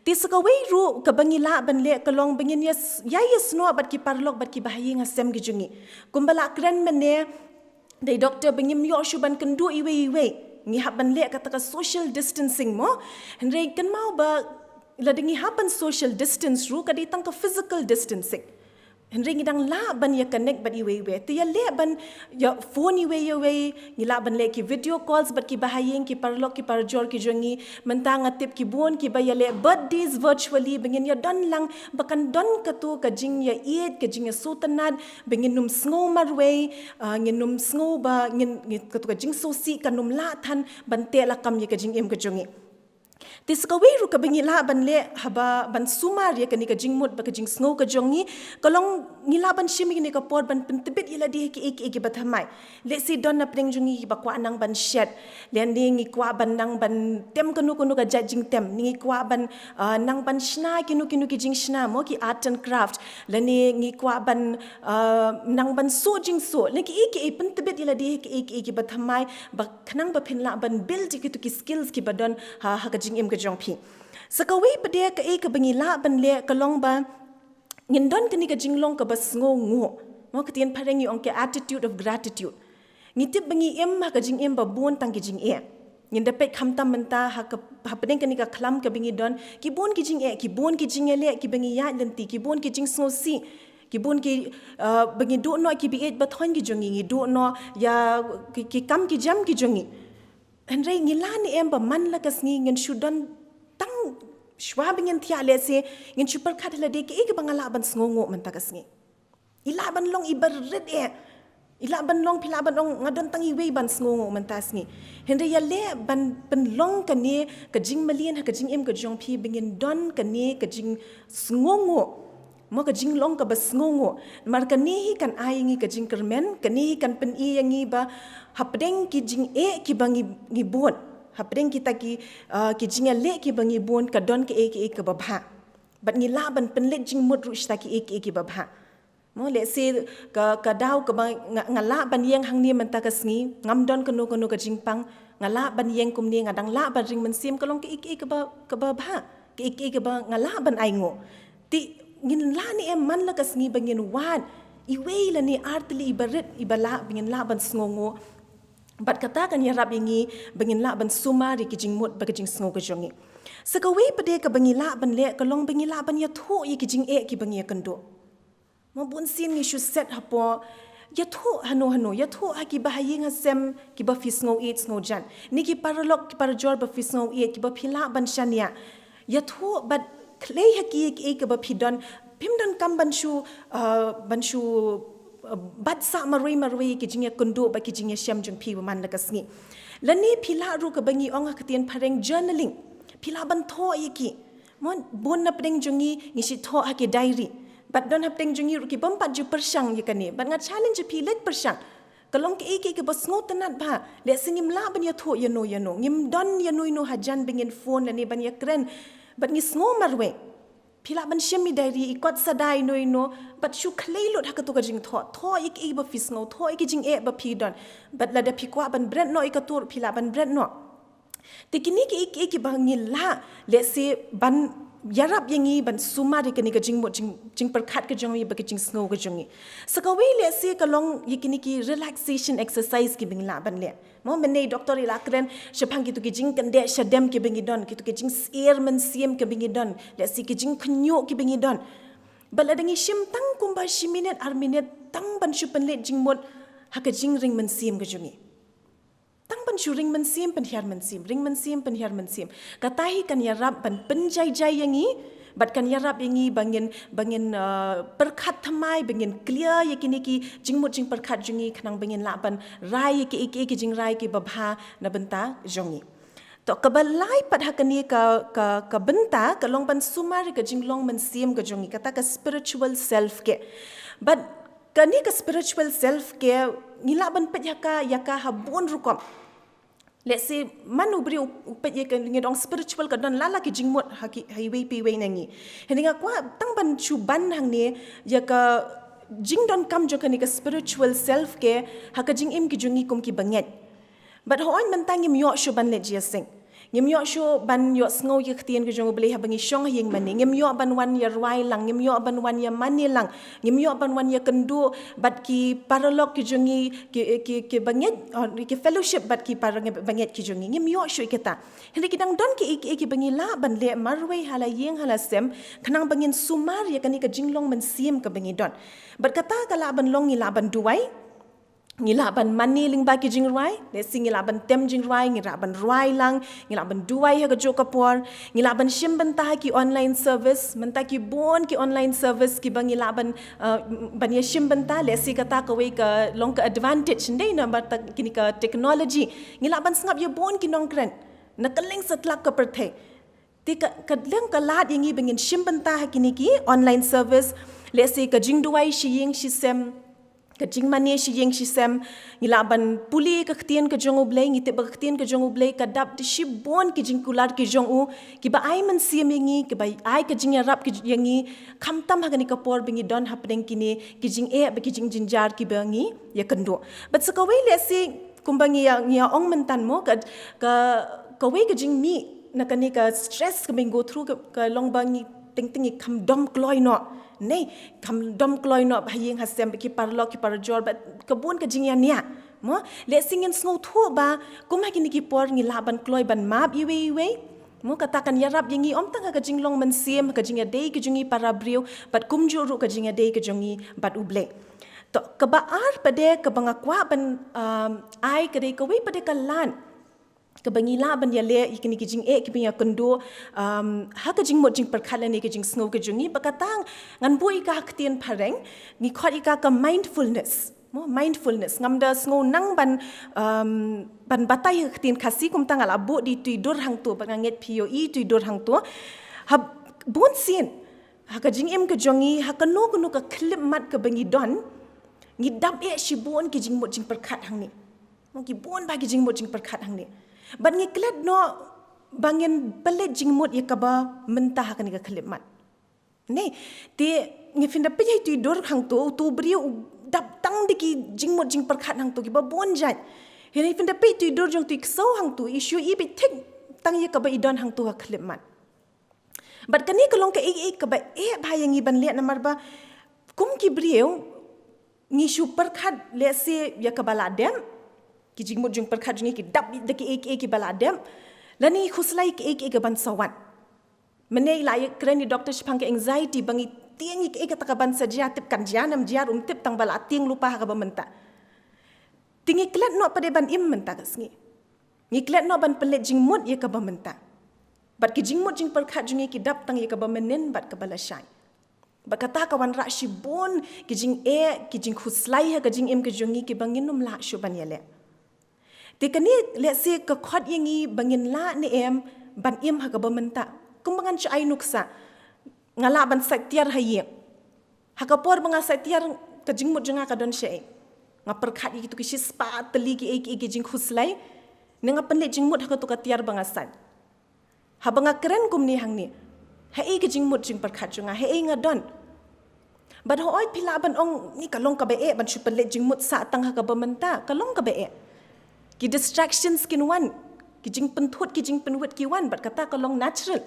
ti sakawai ru ka bangi la ban le kalong bingin yes ya yes no bat ki parlok bat ki bahaying hasem gi jungi kumbala kren mene dai doctor bingim yo shu ban kendu iwe ngi haban le kata ka social distancing mo henry kan mau ba la dingi haban social distance ru ka ditang ka physical distancing henry ngi dang la ban ya connect bat iwe ti ya le ban ya phone iwe ngi la ban le ki video calls bat ki bahayeng ki parlok ki parjor ki jongi mentang atip ki bon ki ba ya le birthdays virtually bengin ya don lang bakan don ka tu ka jing ya eid ka jing ya sultanat bengin num sngo marwe ngin num sngo ba ngin ka tu ka jing so si ka num la than ban te la kam ya ka jing em ka jongi Tiskawi ru ka bingi la ban le haba ban sumar ya kani ka jingmut ba ka jing snow ka jongi kalong ngila ban shimi ni ka por ban pentibit ila di ki ek bathamai le si don na pring jongi ba kwa nang ban shed le ni ngi kwa ban nang ban tem kanu ka jing tem ni kwa ban nang ban shna kinu ki jing shna mo ki art and craft le ni ngi kwa ban nang ban so jing so le ki ek pentibit ila di ki ek bathamai ba khnang ba phin la ban build ki tu ki skills ki badon ha ka jing em ka jong phi sakawi pade ka ek bangi la ban le kalong ba ngin don kani ka jinglong ka bas ngo mo ka tien parengi ong ke attitude of gratitude ngi tip bangi em ha ka jing em ba bon tang ki jing e ngin dapat kham tam menta ha ka hapeng kani ka khlam ka bingi don ki bon ki jing e ki bon ki jing le ki bangi ya lenti ki bon ki jing ngo si ki bon ki bangi do no ki bi et ba thon ki jongi ngi do no ya ki kam ki jam ki jongi Henry ngilani em ba man la kas ngi ngin shudan tang shwa bingin thia le se ngin super khat la de ki ek bangala ban sngongo man ta kas ngi ila ban long ibar red e ila ban long pila ban long ngadon tangi we ban sngongo man ta sngi Henry ya le ban long ka ne ka jing malien ha ka jing em ka jong phi bingin don ka ne ka jing sngongo mo ka jing long ka bas ngongo mar ka ni kan ai ngi ka jing kermen ka ni kan pen i ngi ba hapdeng ki jing e ki bangi ngi bon hapdeng kita ki jing le ki bangi bon ka don ka e ka ba bha bat ngi la ban pen le jing mut ru sta ki e ki ba bha mo le se ka daw ka ba ngala ban yeng hang ni man ta ka sngi ngam don ka no ka jing pang ngala ban yeng kum ni ngadang la ban ring man sim ka long ki e ka ba bha ki e ka ba ngala ban ai ngo ti ngin la ni em man la kas ngi bangin wan iwe la ni artli ibarit ibala bangin la ban sngongo bat kata kan ya rab ngi bangin la ban sumari ki jingmut ba ki jing sngo ka jongi sakawe pade ka bangin la ban le ka long bangin la ban ya tho yi ki jing e ki bangi kando mo bun sin ngi shu set hapo ya tho hano ya tho ha ki bahaying hasem ki ba fi sngo e sngo jan ni ki paralok ki parjor ba fi sngo e ki ba phila ban shania ya tho bat klei haki ek ba phidon pimdon kam banshu bat sa marui ki jingya kundo ba ki jingya syam jung phi man la kasngi lani phila ru ka bangi ong hakatien phareng journaling phila ban tho yiki mon bon na pdeng jungi ngi si tho haki diary bat don hapdeng jungi ru ki bam pat ju persang yakani bat nga challenge phi let persang kalong ki ek bas ngot tanat ba le singim la ban ya tho ya no ngim don ya no hajan bingin phone lani ban ya kren bat ngi sngo marwe phila ban shemi diary ikot sadai no bat shu khlei lot hakatu ka jing tho ik ba fis ngo tho ik jing e ba phi don bat la da phi kwa ban brand no ikatur phila ban brand no tikini ki ik ba ngi la le se ban yarap yangi ban sumari kani ka jing mo jing per khat ka jongi ba ka jing snow ka jongi sakawi le se ka long yikini ki relaxation exercise ki bingla ban le mo mene doctor ila kren shapang ki tu ki jing kan de shadem ki bingi don ki tu ki jing air man siem ki bingi don le se ki jing knyo ki bingi don baladangi shim tang kumba shiminet arminet tang ban shupan le jing mod ha ka jing ring man siem ka jongi tang ban shu ring man sim pen hiar man sim ring man sim pen hiar man sim katahi kan ya rab ban penjai yangi Bat kan yarap yangi bangin perkat thamai bangin clear yakini ki jingmut jing perkat jungi kanang bangin laban rai ki jing rai ki babha na benta jongi. To kabalai pad hakani ka benta ka long ban sumar ka jinglong man sim ka jongi kata ka spiritual self ke. But kani ka spiritual self ke ngilaban pad yaka habun rukom. Let's say manu beri upet ye kan ngedong spiritual ka don lala ki jingmut highway piway nangi. Heninga kwa tang ban chuban hang ni ya ka jing don kam jo kani ka spiritual self ke ha ka jing im ki jungi kum ki banget. But hoon mentang im yo shu ban le jia sing. Ngim yo shu ban yo sngo ye ktien ki jong beli ha bangi shong yeng mani. Ngim yo ban wan ya rwai lang, ngim yo ban wan ya mani lang, ngim yo ban wan ya kendu bat ki paralog ki jungi ki banget ki fellowship bat ki banget ki jungi. Ngim yo shu kita. Hindi kidang don ki bangi la ban le marway hala yeng hala sem kanang bangin sumar ya kani ka jinglong man sim ka bangi don. Bat kata ka la ban long ni la ban duai ngilaban mani ling bagi jing ruai lesi ngilaban tem jing ruai ngilaban ruai lang ngilaban duai ha jo kapor ngilaban shim bentah ki online service mentah ki bon ki online service ki bang ngilaban ban ya shim bentah lesi kata ka we ka long ka advantage ndai na bar kini ka technology ngilaban sngap ya bon ki nongkren nakaling setlak ka perthai ti ka leng ka lat yangi bangin shim bentah kini ki online service lesi ka jing duai shiying shisem ka jing mani shi yeng shi sem ngilaban puli ka ktien ka jong ublay ngite ba ktien ka jong ublay ka dap shi bon ki jing kular ki jong u ki ba ai man siam yengi ki ba ai ka jing yarap ki yengi khamtam ha gani ka por bingi don hapdeng kini ki jing e ba ki jing jinjar ki bangi ya kendo but sa kawai le si kumbangi ya ong mentan mo ka kawai ka jing mi na kani ka stress ka go through ka long bangi ting kam dom kloi no nei kam dom kloi no hayeng hasem ki parlo ki parjor ba kabun ka jingya nia mo le singin sngo thu ba kuma kini ki por ngi laban kloi ban map iwe mo katakan yarap yengi om tanga ka jinglong man siem ka jingya dei ki jungi para brio bat kumju ru ka jingya dei ka jungi bat uble to ka ba ar pade ka banga kwa ban ai ka dei ka we pade ka lan kabangila ban ya le ikini ki jing e ki pinya kendo ha ka jing mo jing perkhala ne ki jing snow ka jungi bakatang ngan bui ka ktien pareng ni khot ika ka mindfulness ngamda snow nang ban batai ktien khasi kum tangal abu di tuidur hang tu banganget POE tuidur hang tu ha bon sin ha ka jing em ka jongi ha ka no ka klip mat ka bangi don ngi dab e shibon ki jing mo jing perkhat hang ni mo ki bon ba ki jing mo jing perkhat hang ni But ngiklet no bangin pelet jingmut ya kaba mentah kan ka klimat. Ne ti ngifinda pe tu dor hang tu brio dap tang diki jingmut jing perkhat hang tu ki ba bonjat. Hini finda pe tu dor jong tu so hang tu issue i bi tek tang ya kaba idon hang tu ka klimat. But kani kalong ka kaba bhayangi ban le namar ba kum ki brio ngi shu perkhat le se ya kaba ladem ki jingmut jing perkhat jungi ki dap deki ki baladem lani khuslai ki ban sawan menei lai kren ni doctor shpang ke anxiety bangi tiang ki ka ban saja tip kan janam jar tip tang bala tiang lupa ka ba menta tingi klet no pade ban im menta kasngi ni klet no ban pelet jingmut ye ka ba menta bat ki jingmut jing perkhat jungi ki dap tang ye ka ba menen bat ka bala shai bakata kawan ra shibon ki jing ki jing khuslai ha ka jing im ke jungi ki bangin num la shu ban yele Tikani let's say ka khot yengi bangin la ni ban im ha ka bamenta kumbangan cha ai nuksa ngala ban saktiar haye ha ka por banga saktiar ka jingmut janga ka don she nga perkhat gitu ki spa teli ki jing khuslai nga penle jingmut ha ka tu ka tiar banga san ha banga keren kum ni hang ni ha ki jingmut jing perkhat janga ha nga don bad ho oi pila ban ong ni ka long ka be ban chu penle jingmut sa tang ha ka bamenta ka long ka be ki distractions kin wan ki jing penthut ki jing penwet ki wan bat kata kalong natural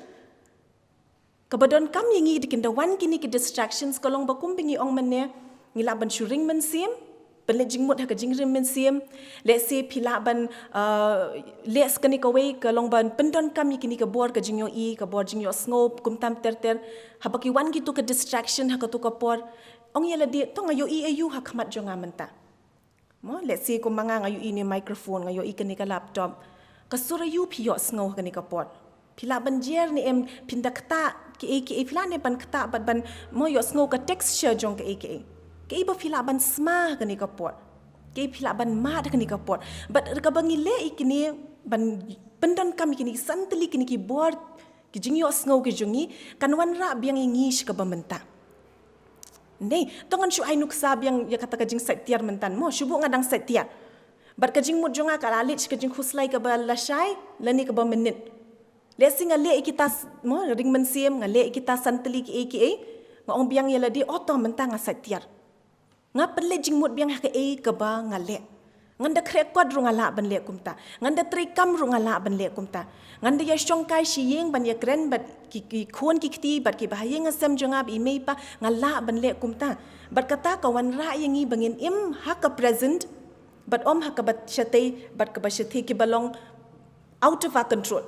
kabadon kam yengi dikin da wan kini ki distractions kalong bakum bingi ong mane ngila ban shuring men sim pele jing mut ha ka jing rim men sim let's say pila ban les kani ka we kalong ban pendon kam kini ka bor ka jing yo ka bor jing yo snop kum tam ter ha baki wan ki tu ka distraction ha ka tu ka por ong yela di to ngayo ayu ha khamat jonga menta mo let's say kumanga ngayo ini microphone ngayo ikani ka laptop kasura yu phiyo sngo kani ka pot Pila ban jer ni em pindah kata ke pila ni ban kata ban mo yo sngo ka texture jong ke ba pila ban sma ka ni ka pot ke pila ban mat ka ni ka pot but ka bangi le ikini ban pendan kami kini santeli kini ki board ki jingyo sngo ki jungi kan wan ra biang ingish ka bamenta nei tongan shu ainuk sab yang ya kata ka jing setiar mentan mo shubu ngadang setiar but ka jing mut jonga ka lalit ka jing khuslai ka ba lasai lani ka ba menit Lesi ngale kita mo ring mensiem ngale kita santeli ki ngong biang yala di oto mentang asatiar. Nga pele jingmut biang ke ke ba ngale. Nganda krekod ru ngala ban le kumta. Nganda trikam ru ngala ban le kumta. Nganda ya syongkai shiyeng ban ya kren bat ki khon ki kti bat ki bahaya ngasem jongab imei pa ngala ban le kumta. Bat kata kawan ra yangi bangin im haka present bat om haka bat syate bat ka ba syate ki balong out of our control.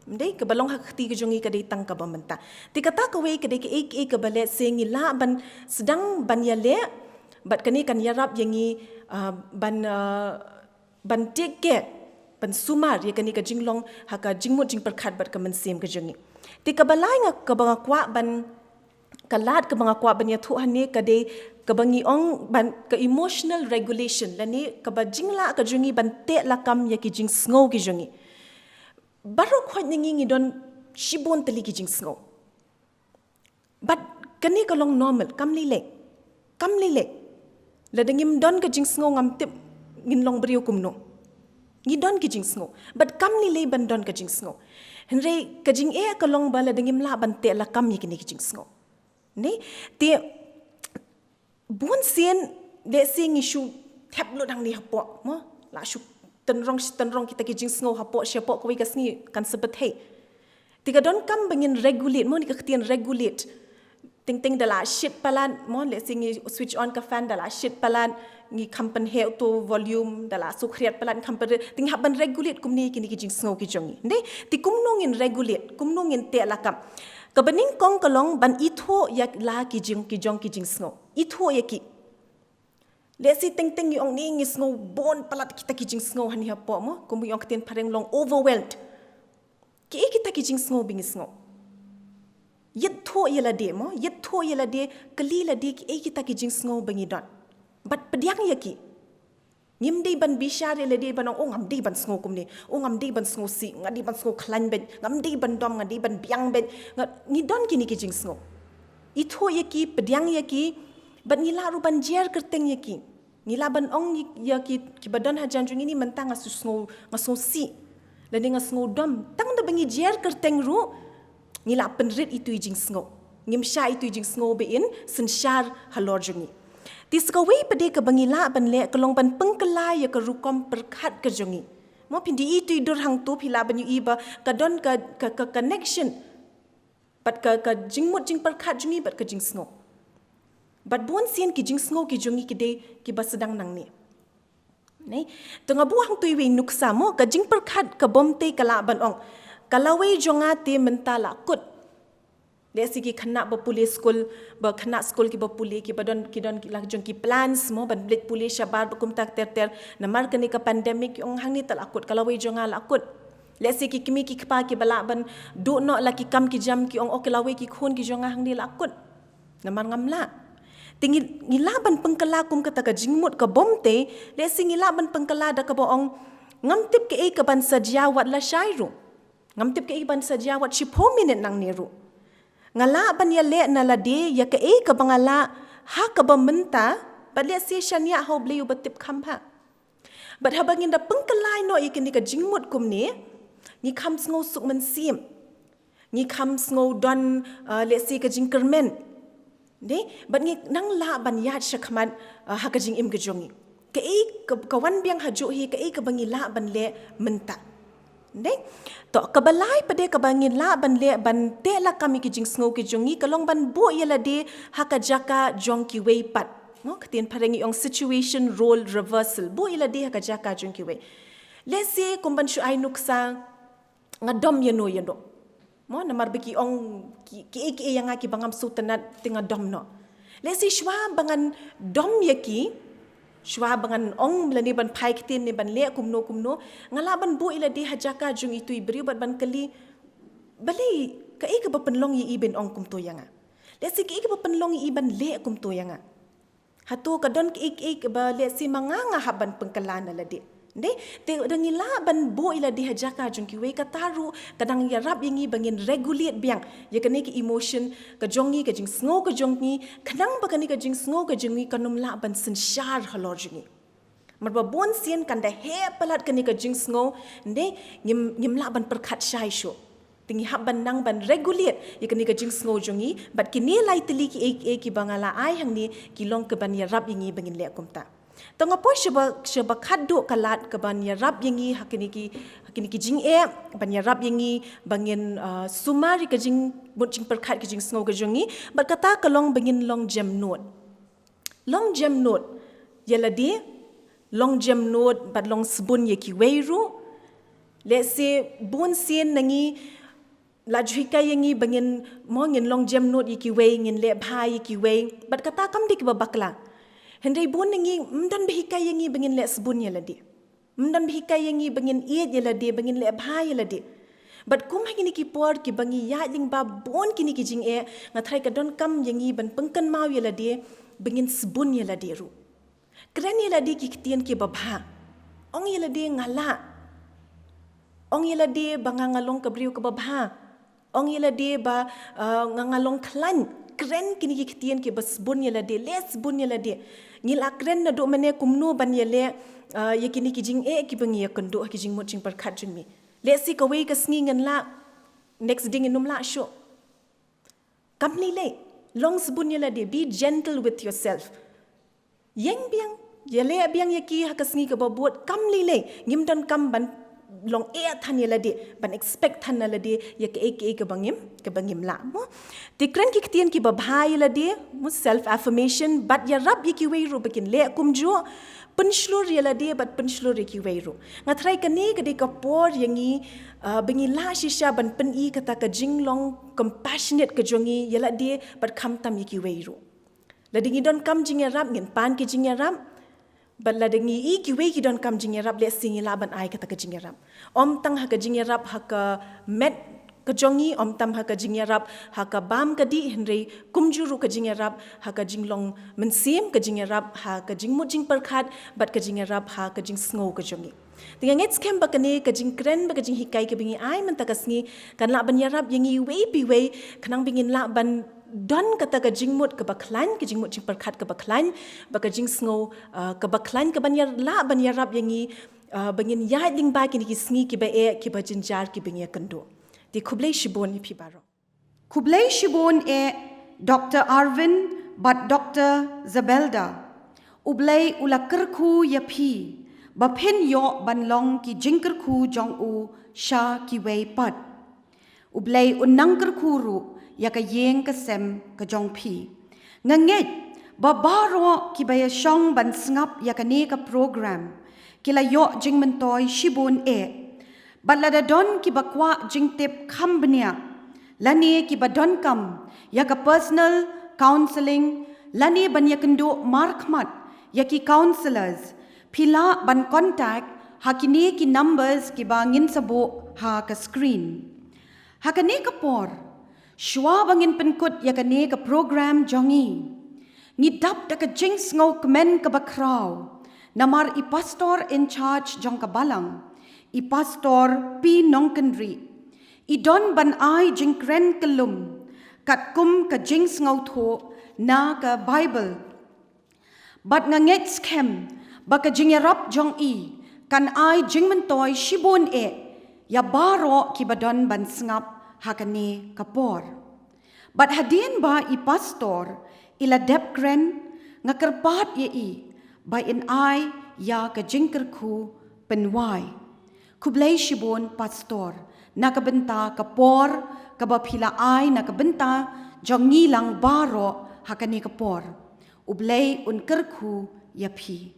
Mendai ke balong hak ti ke jongi ke datang ke bamenta. Ti kata ke we ke de ke balet sengila ban sedang ban ya le bat kani kan yarap yangi ban teke ban sumar ya kani ke jinglong haka jingmut jing perkhat bat ke mensim ke jongi. Ti ke balai ngak ke bangakwa ban kalat ke bangakwa ban ya thuhan ni ke de ke bangi ong ban ke emotional regulation lani ke ba jingla ke jongi ban te lakam ya ki jing sngo ki jongi. Baru kuat nyanyi don shibon teli ki jing sngo. But kani kalong normal kam lile. La dengim don ke jing sngo ngam tip ngin long beriu kumno. Ngi don ke jing sngo. But kam lile ban don ke jing sngo. Henry ke jing kalong bala dengim la ban te la kam ni kini ke jing sngo. Ni ti buon sien de sing isu tap lo dang ni hapo mo la shu tenrong kita ki jing sngo hapo siapo ko wigas ni kan sebet hey tiga don kam bangin regulate mo ni ka ketian regulate ting dala shit palan mo le singi switch on ka fan dala shit palan ni kampan he to volume dala sukriat palan kampan ting haban regulate kumni kini ki jing sngo ki jongi ndai ti kumnongin regulate kumnongin te lakam kabaning kong kalong ban itho yak la ki jong ki jing sngo itho yaki Lesi ting yung ni sngo bon palat kita ki jing sngo hani hapo mo kumu yung ktin pareng long overwhelmed ki kita ki jing sngo bing sngo yet tho yela de mo yet tho yela de kali la de ki kita ki jing sngo bangi don but pediang yaki ngim dei ban bishar yela de ban ngam dei ban sngo kumni ngam dei ban sngo si ngadi ban sngo klan ben ngam dei ban dom ngadi ban biang ben ni don ki ni ki jing sngo itho yaki pediang yaki But nila ruban jer kerteng yaki. Nila ban ong yaki kibadan hajan jung ini mentang ngasu si. Lani ngasu dom. Tang da bangi jer kerteng ru. Nila penrit itu ijing sngo. Ngimsha itu ijing sngo bein sensyar halor jungi. Tiskawai pade ke bangila ban le kelong ban pengkelai ya ke rukom perkat ke jungi. Mo pindi itu idur hang tu pila ban yu iba kadon ke connection. But ke jingmut jing perkat jungi but ke jing sngo. But buon sien ki jing sngo ki jungi ki de ki ba sedang nang ni. Nei, tengah buang tu iwe nuksa mo ka jing perkat ka bomte ka Laban ong. Kalawai jonga te mentala kut. Lesi ki kena bapuli skul, ba kena skul ki bapuli ki badon ki la jong ki plans mo ban blit puli syabar bakum tak ter namar kani ka pandemic ong hang ni talakut kalawai jonga lakut. Lesi ki kimi ki kpa ki balaban do no la ki kam ki jam ki ong okelawai ki khun ki jonga hang ni lakut. Namar ngamla. Tinggi ngilaban pengkelakum kata ka jingmut ka bomte lesi ngilaban pengkela da ka boong ngamtip ke ka ban sajawat la shairu ngamtip ke ban sajawat 10 minit nang niru ngala ban ya le na la de ya ka bangala ha ka ba menta ba le si shania ho ble batip khampa but habangin da pengkelai no ikini ka jingmut kum ni kham sngo suk man sim ni kham sngo don le si ka jingkermen Deh, but ni nang la ban yat syakman hakajing im gejongi. Kei kawan biang hajuk hi kei kabangi la ban le menta. Deh, to kabalai pade kabangi la ban le ban te la kami ki jing sngo ki jongi kalong ban bu yala de hakajaka jong ki wei pat. Mo ketin parengi ong situation role reversal. Bu yala de hakajaka jong ki wei. Lesi kumban syu ai nuksa ngadom yano. Mo namar beki ong ki yang aki bangam sutanat tinga dom no. Lesi shwa bangan dom yaki shwa bangan ong melani ban pai kitin ni ban le kumno ngala ban bu ila di hajaka jung itu ibri bat ban kali bali ka ka ba penlong yi iben ong kum to yanga. Let's say ka ba penlong yi iban le kum to yanga. Hatu ka don ka ba let's say manganga haban pengkalana ladi. Nde te dangi laban bo ila di hajaka jong ki we ka taru kadang ya rap yangi bangin regulate biang ya kani ki emotion ka jongi ka jing sngo ka jongi kadang ba kani ka jing sngo ka jongi kanum laban sin shar halor jongi marba bon sien kan da he palat kani ka jing sngo nde ngim laban perkhat shai sho tingi haban nang ban regulate ya kani ka jing sngo jongi but kini lai tili ki ki bangala ai hang ni ki long ka ban ya rap yangi bangin le kumta Tengah pun syaba kaduk kalat ke ban ya rap yangi hakini ki jing ban ya rap yangi bangin sumari ke jing mut jing perkat ke jing sngo ke jongi bat kata kalong bangin long jam note yala di long jam note bat long sebun ye ki weiru let's say bun sien nangi lajhika yangi bangin mo ngin long jam note ye ki wei ngin le bhai ye ki wei bat kata kam dik babakla Hendai bun nengi mdan bihikai yangi bangin le sebun ya ladi. Mdan bihikai yangi bangin iet ya ladi, bangin le bhai ya ladi. But kum hagi ni ki por ki bangi ya yang ba bon kini ki jing ngatrai ka don kam yangi ban pengkan mau ya ladi, bangin sebun ya ladi ru. Keren ya ladi ki kitian ki babha. Ong ya ladi ngala. Ong ya ladi bangangalong kabriu ke babha. Ong ya ladi ba ngangalong klan. Keren kini ki kitian ki basbun ya ladi, les bun ya ladi. Ngil akren na do mane kumno ban ya le ya kini ki jing ki bangi ya kendo ki jing mo jing perkat jing mi. Le si ka wei ka sngi ngan la next ding inum la sho. Kam ni le long sebun ya ladi, be gentle with yourself. Yang biang ya le biang ya ki ha ka sngi ka babot kam li le ngim don kam ban long than ya ladi ban expect than ladi ya ke bangim la mo tikran ki ktian ki babhai ladi mo self affirmation but ya rab ki wei ru bakin le kumjo penslur ya ladi but penslur ki wei ru ngatrai kani ka de ka por yangi bangi la shisha ban pen kata ka jinglong compassionate ka jongi ya ladi but kham tam ki wei ru ladi ngidon kam jing ya rab ngin pan ki jing ya rab Bala dengi ki wei ki don kam jingerap le singi laban ai kata ka jingerap. Om tang ha ka jingerap ha ka met ka jongi om tam ha ka jingerap ha ka bam ka di henry kumjuru ka jingerap ha ka jinglong mensim ka jingerap ha ka jingmut jing perkhat bat ka jingerap ha ka jing sngo ka jongi. Dengan ngets kem bakane ka jing kren ba ka jing hikai ka bingi ai man ta ka sngi kan laban yarap yangi wei pi wei kanang bingin laban don kata ka jingmut ke baklan ke jingmut jing perkhat ke baklan baka jing sngo ke baklan ke banyar la banyar rap yangi bangin ya ding ba ki sngi ki ba ki ba jinjar ki bingi kendo di khublei shibon ni pibaro Kublai shibon Dr. Arvind but Dr. Zebalda Ublai ulakerku yapi bapen yo banlong ki jingkerku jong u sha ki wei pat Ublai unangkerku ru ya ka yeng ka sem ka jong pi nganget babaro ki baya shong ban sngap ya ka ne ka program kila yo jing mentoy shibon balada don ki bakwa jing tip khambnia lani ki badon kam ya ka personal counseling lani ban ya kendo markmat ya ki counselors pila ban contact hakini ki numbers ki bangin sabo ha ka screen hakane ka por Shwa bangin penkut ya kane ka program jongi. Ngidap da ka jings ngau kemen ka bakraw. Namar I pastor in charge jong ka balang. I pastor P Nongkynrih. I don ban ai jingkren kelum. Kat kum ka jings ngau tho na ka Bible. Bat nganget skem baka jingyarap jong I. Kan ai jingmentoy shibon ya baro ki badon ban sngap hakane kapor. But hadin ba I pastor ila depkren ngakerpat ye by in I ya ka jingkerku penwai. Kublai shibon pastor nakabenta kapor kabapila ai nakabenta jongi lang baro hakane kapor. Ublay unkerku yapi.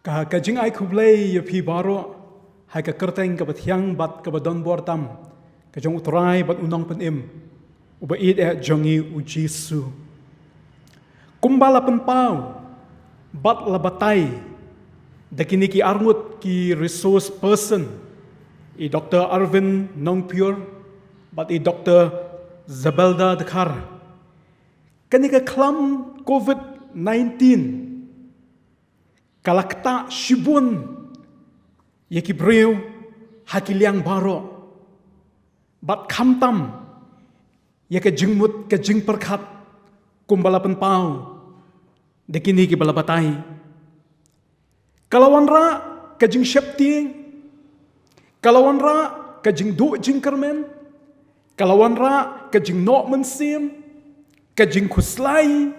Ka jing ai kublai yapi baro hai ka kerteng ka bathyang bat ka badon bortam ka jong utrai bat unong penim uba id jongi u Jesu kumbala penpau bat labatai dakini ki arngut ki resource person Dr. Arvind Nongpiur, but Dr. Zebalda Dkhar. Kanika klam COVID-19, kalakta shibun, yaki breu, hakiliang baro, but kamtam, yaka jingmut ka jing perkat, kumbalapan pau, dekini ki balabatay. Kalawan ra, ka jing syepting, kalawan ra, ka jing du jing kermen, kalawan ra, ka jing nok mensim, kajing kuslai,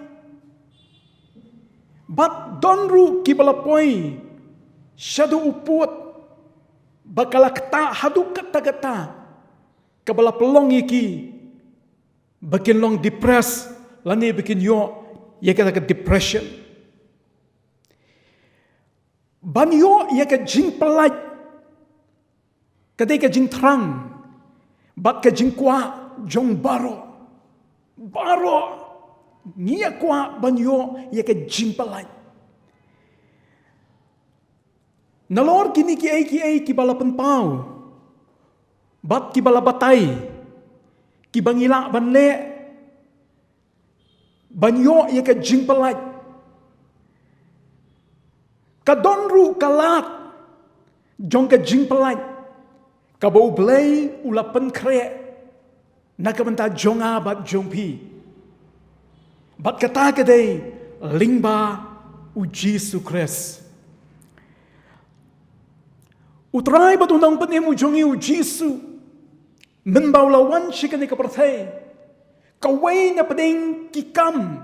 bat donru kibalapoi, syadu uput, bakalakta hadu kata-kata, kabala pelong iki, bakin long depress, lani bikin yo, ya kata ke depression. Ban yo ya ke jing pelaj, kadai ke jing terang, bat ke jing kuah jong baro. Baro ngia kwa banyo ya ke JINGPYLLAIT. Nalor kini ki balapan pau. Bat ki balabatay. Ki bangila banle. Banyo ya ke JINGPYLLAIT. Kadonru kalat. Jong ke JINGPYLLAIT. Kabau belai ulapan kre. Nakabanta jonga bat jongpi. Bat kata kadai lingba uji sukres. Utrai bat undang penem ujongi uji su. Menbau lawan syikani keperthai. Kawai na pedeng kikam.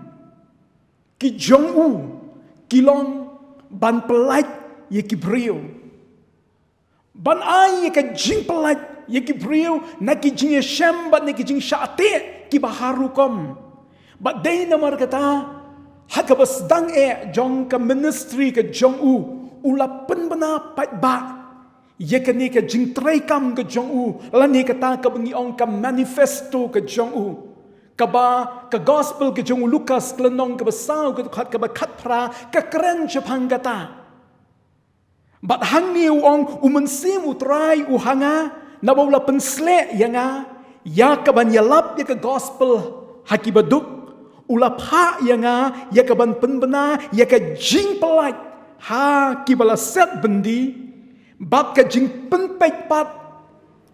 Ki jongu. Kilong ban pelaj ye ki brio. Ban ai ye ka JINGPYLLAIT. Yaki brio naki jing shem bat naki jing syate ki baharu kom. Bat day namar kata hakabas dang jong ka ministry ka jong ulapan bana pat ba. Yakani ka jing tray kam ka jong lani kata ka bengi ong ka manifesto ka jong kaba ka gospel ka jong Lukas klenong ka basaw ka bakat pra ka keren chapang kata. Bat hangi ong umensim utray uhanga nabaula pensle yanga ya kaban yalap ya ke gospel haki baduk ulap ha yanga ya kaban penbena ya ke JINGPYLLAIT ha kibala set bendi bat ke jing penpek pat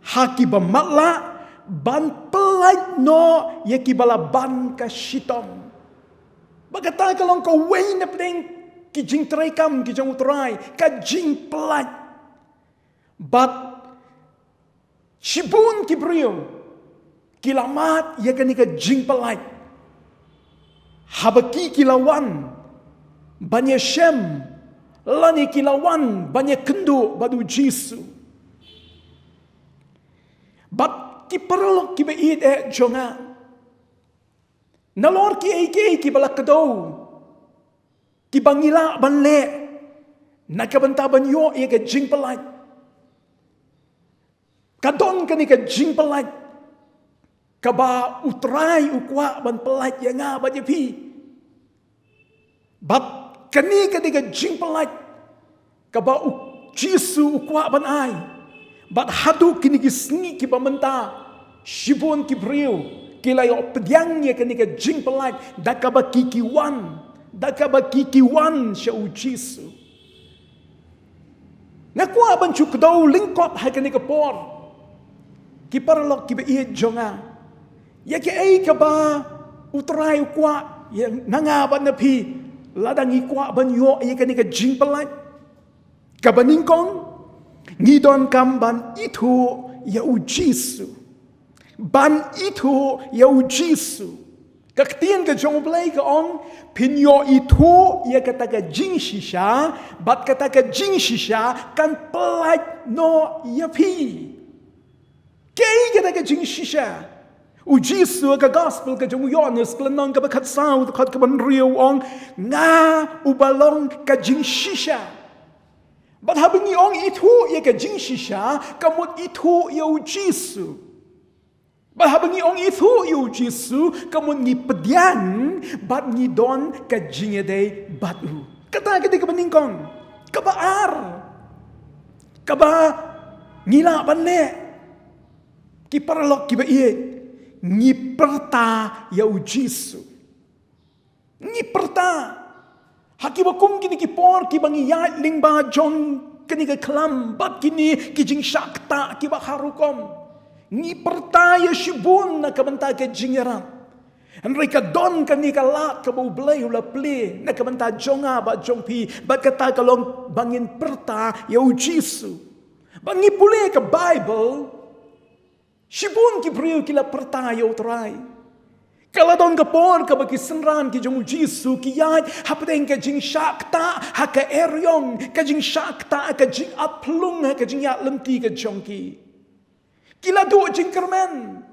ha kibamatla ban pelait no ya kibala ban ka shitom bagata kalong ka way na pedeng ki jing traikam ki jang utrai ka JINGPYLLAIT bat Shibun kibriyo, kilamat ya kanika JINGPYLLAIT. Habaki kilawan, banyak shem, lani kilawan, banyak kendu badu jisu. Bat kiparalok kibaid jonga. Nalor ki balak kedau, kibangila banle, nakabanta banyo ya ka JINGPYLLAIT. Kadon kani ka JINGPYLLAIT. Kaba utrai ukwa ban pelait yang nga bajepi. Bat kani ka JINGPYLLAIT. Kaba jisu ukwa ban ai. Bat hadu kini kisni ki pamenta. Shibun ki brio. Kilayo pediangnya kani ka JINGPYLLAIT. Dakaba kikiwan. Dakaba kikiwan siya ujisu. Nakwa ban chukdaw lingkot hai kani ka por. Kiparalok kibaiyat jonga. Ya ki ay kaba utray ukwa yang nangaban na pi ladang ikwa banyo ya kani ka JINGPYLLAIT. Kabaningkong ngidon kamban itu ya ujisu. Ban itu ya ujisu. Kaktian ka jong play ka ong pinyo itu ya kata ka jingshisha bat kata ka jingshisha kan pelait no ya pi. Kaya kata ka jingshisha. Ujisu ka gospel ka jong Yohanes klenong ka bakat saw kat ka banriyo ong nga ubalong ka jingshisha. But habang iyong itu ya ka jingshisha kamot itu ya ujisu. But habang iyong itu ya ujisu kamot ngipedyan bat ngidon ka jingede batu. Kata kita ka baningkong kabaar. Kaba ngila banne ki paralok ki ba ie ngi perta ya ujisu ngi perta hakibakum kini ki por ki bangi ya lingba jong kini ke kelam bat kini ki jing syakta ki ba harukom ngi perta ya shibun na kabanta ke jingeran mereka don kani kalat ke bau belai ula ple na kabanta jonga ba jongpi bat kata kalong bangin perta ya ujisu bangi pule ke Bible shibun ki priu kila perta ya utrai kalau don ke por ke bagi senran ki jong ujisu ki yai hapdeng ke jing syakta ha ke eryong ke jing syakta ke jing aplung ke jing ya lenti ke jongki kila do jing kermen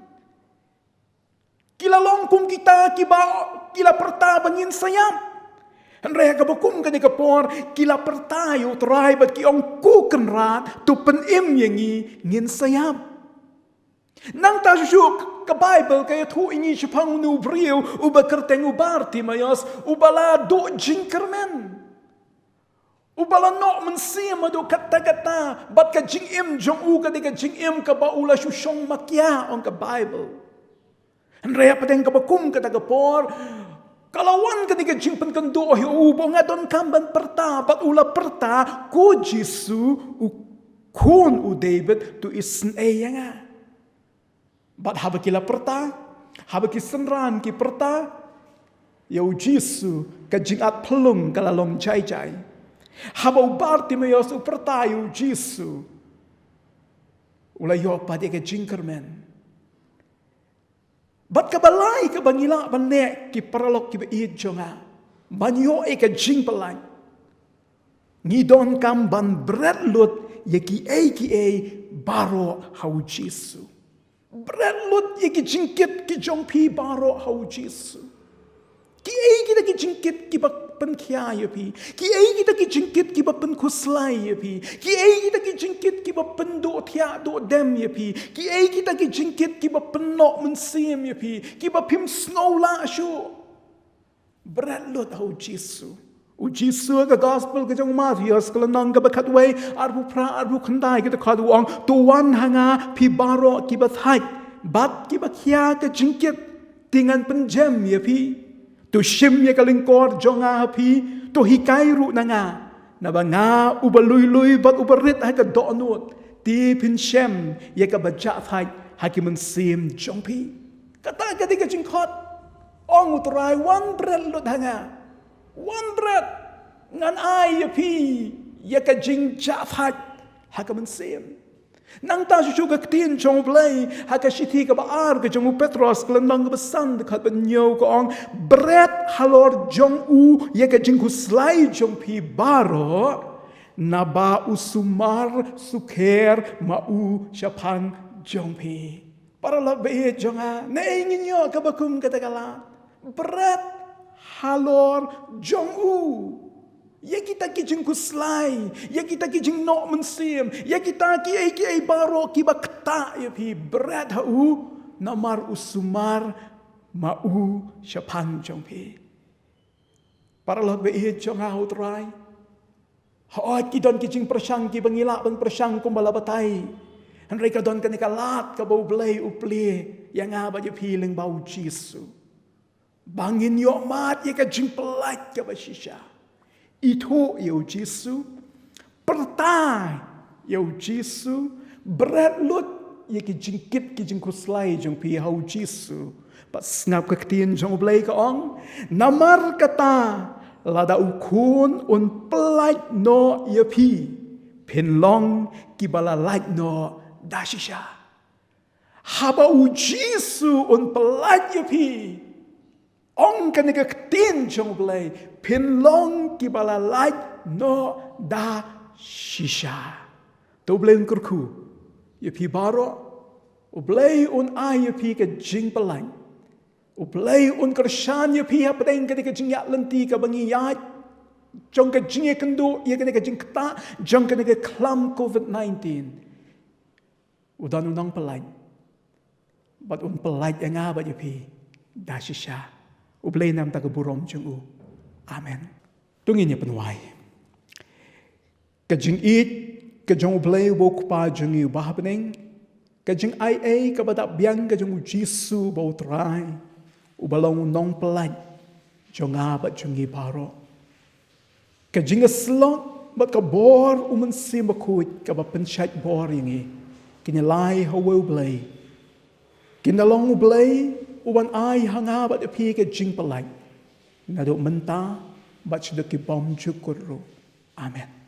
kila longkung kita kila perta bangin sayap Andrea kabakum kani kapor kila perta yu try bat ki ong ku kenrat tu pen im yangi ngin sayap nang ta syuk ke Bible kaya tu ini chupang nu brio uba kerteng ubarti mayos ubala do jingkermen ubala no mensima do kata-kata bat ka jing im jong u ka jing im ka ba ula syushong makya on ke Bible Andrea pateng kabakum kata kapor kalawan ketika jingpen kendo hi ubo ngadon kamban perta bat ula perta ko Jisu kun u David tu isn eyanga bat haba kila perta haba ki senran ki perta ya Jisu ka jingat pelung kalalong jai haba ubarti mayos u perta ya Jisu ula yo pa dia ka jingkermen bat kabalai ka bangila banek ki paralok ki beid jonga banyo e ka jingpylait ngidon kam ban bread lut ye ki baro hau Jisu bread lut ye ki jingkit ki jongpi baro hau Jisu ki kita ki jingkit ki ba pen khia ye pi ki kita ki jingkit ki ba pen khuslai ye pi ki kita ki jingkit ki ba pen do thia do dem ye pi ki kita ki jingkit ki ba pen no men sim ye pi ki ba pim snow la shu bread lot hau Jisu u Jisu ka gospel ka jong Matthew ka nang ka ba khatway arbu pra arbu khandai ka khadu ong to wan hanga pi baro ki ba thai bat ki ba khia ka jingkit tingan pen jam ye pi tu shim ye kalingkor jonga pi tu hikai ru nanga na ba nga ubalui bat ubarit ha ka donut ti pin shem ye ka baja thai ha ki mun sim jongpi kata ka ka jingkhot ong utrai one bread lut hanga one bread ngan ai ye pi ye ka jing ja thai ha ka mun sim nang ta shu ka tin chong play ha ka shithi ka ba ar ka jong Petros klan nang ba san de khat ban nyo ko ong bread halor jong u ye ka jing ku slai jong pi baro na ba usumar sukher ma u shapang jong pi para la be jonga na ingin yo ka bakum katakala bread halor jong u ya kita ki jing kuslai ya kita ki jing no mensim ya kita ki baro ki bakta ya pi bread hu namar usumar mau shapan jong pi para lo be jong ha utrai ha ki don ki jing persang ki bangila bang persang kum bala batai han reka don kan lat ka bau blai uple yang aba je pi leng bau Jisu bangin yo mat ye ka jing pelait ka basisha itu ya Jisu pertai ya Jisu berat lut ya ki jingkit ki jingkuslai jong pi hau Jisu pas ngap ka tin jong blai ka ong namar kata lada ukun un pelait no ya pi pinlong ki bala lait no dashisha haba u Jisu un pelait ya pi ong kan ka tin jong blai pinlong ki bala light no da shisha to bleng kurku ye pi baro u blai un ai ye pi ka jingpylait u blai un kershan ye pi hapdeng ka jing ya lenti ka bangi ya jong ka jing ye kendo ye ka jing kta jong ka klam COVID-19 u dan unang pelait bat un pelait yang aba ye pi da shisha u blai nam ta ka burom jong u Amen. Tungin niya panway. Kajing it, jong ublay wo kupa jong yu bahabening, ka jing ai ka badak biang ka jong Jisu bau trai, ubalong nong pelaj, jong abat jong yu baro. Ka jing slot bat ka bor uman simakut ka ba penchat bor yangi, kinyalai hawa ublay. Kinalong ublay, uban ai hanga bat api ka jingpylait. Naduk mentah, bat sedeki bom cukuru. Amen.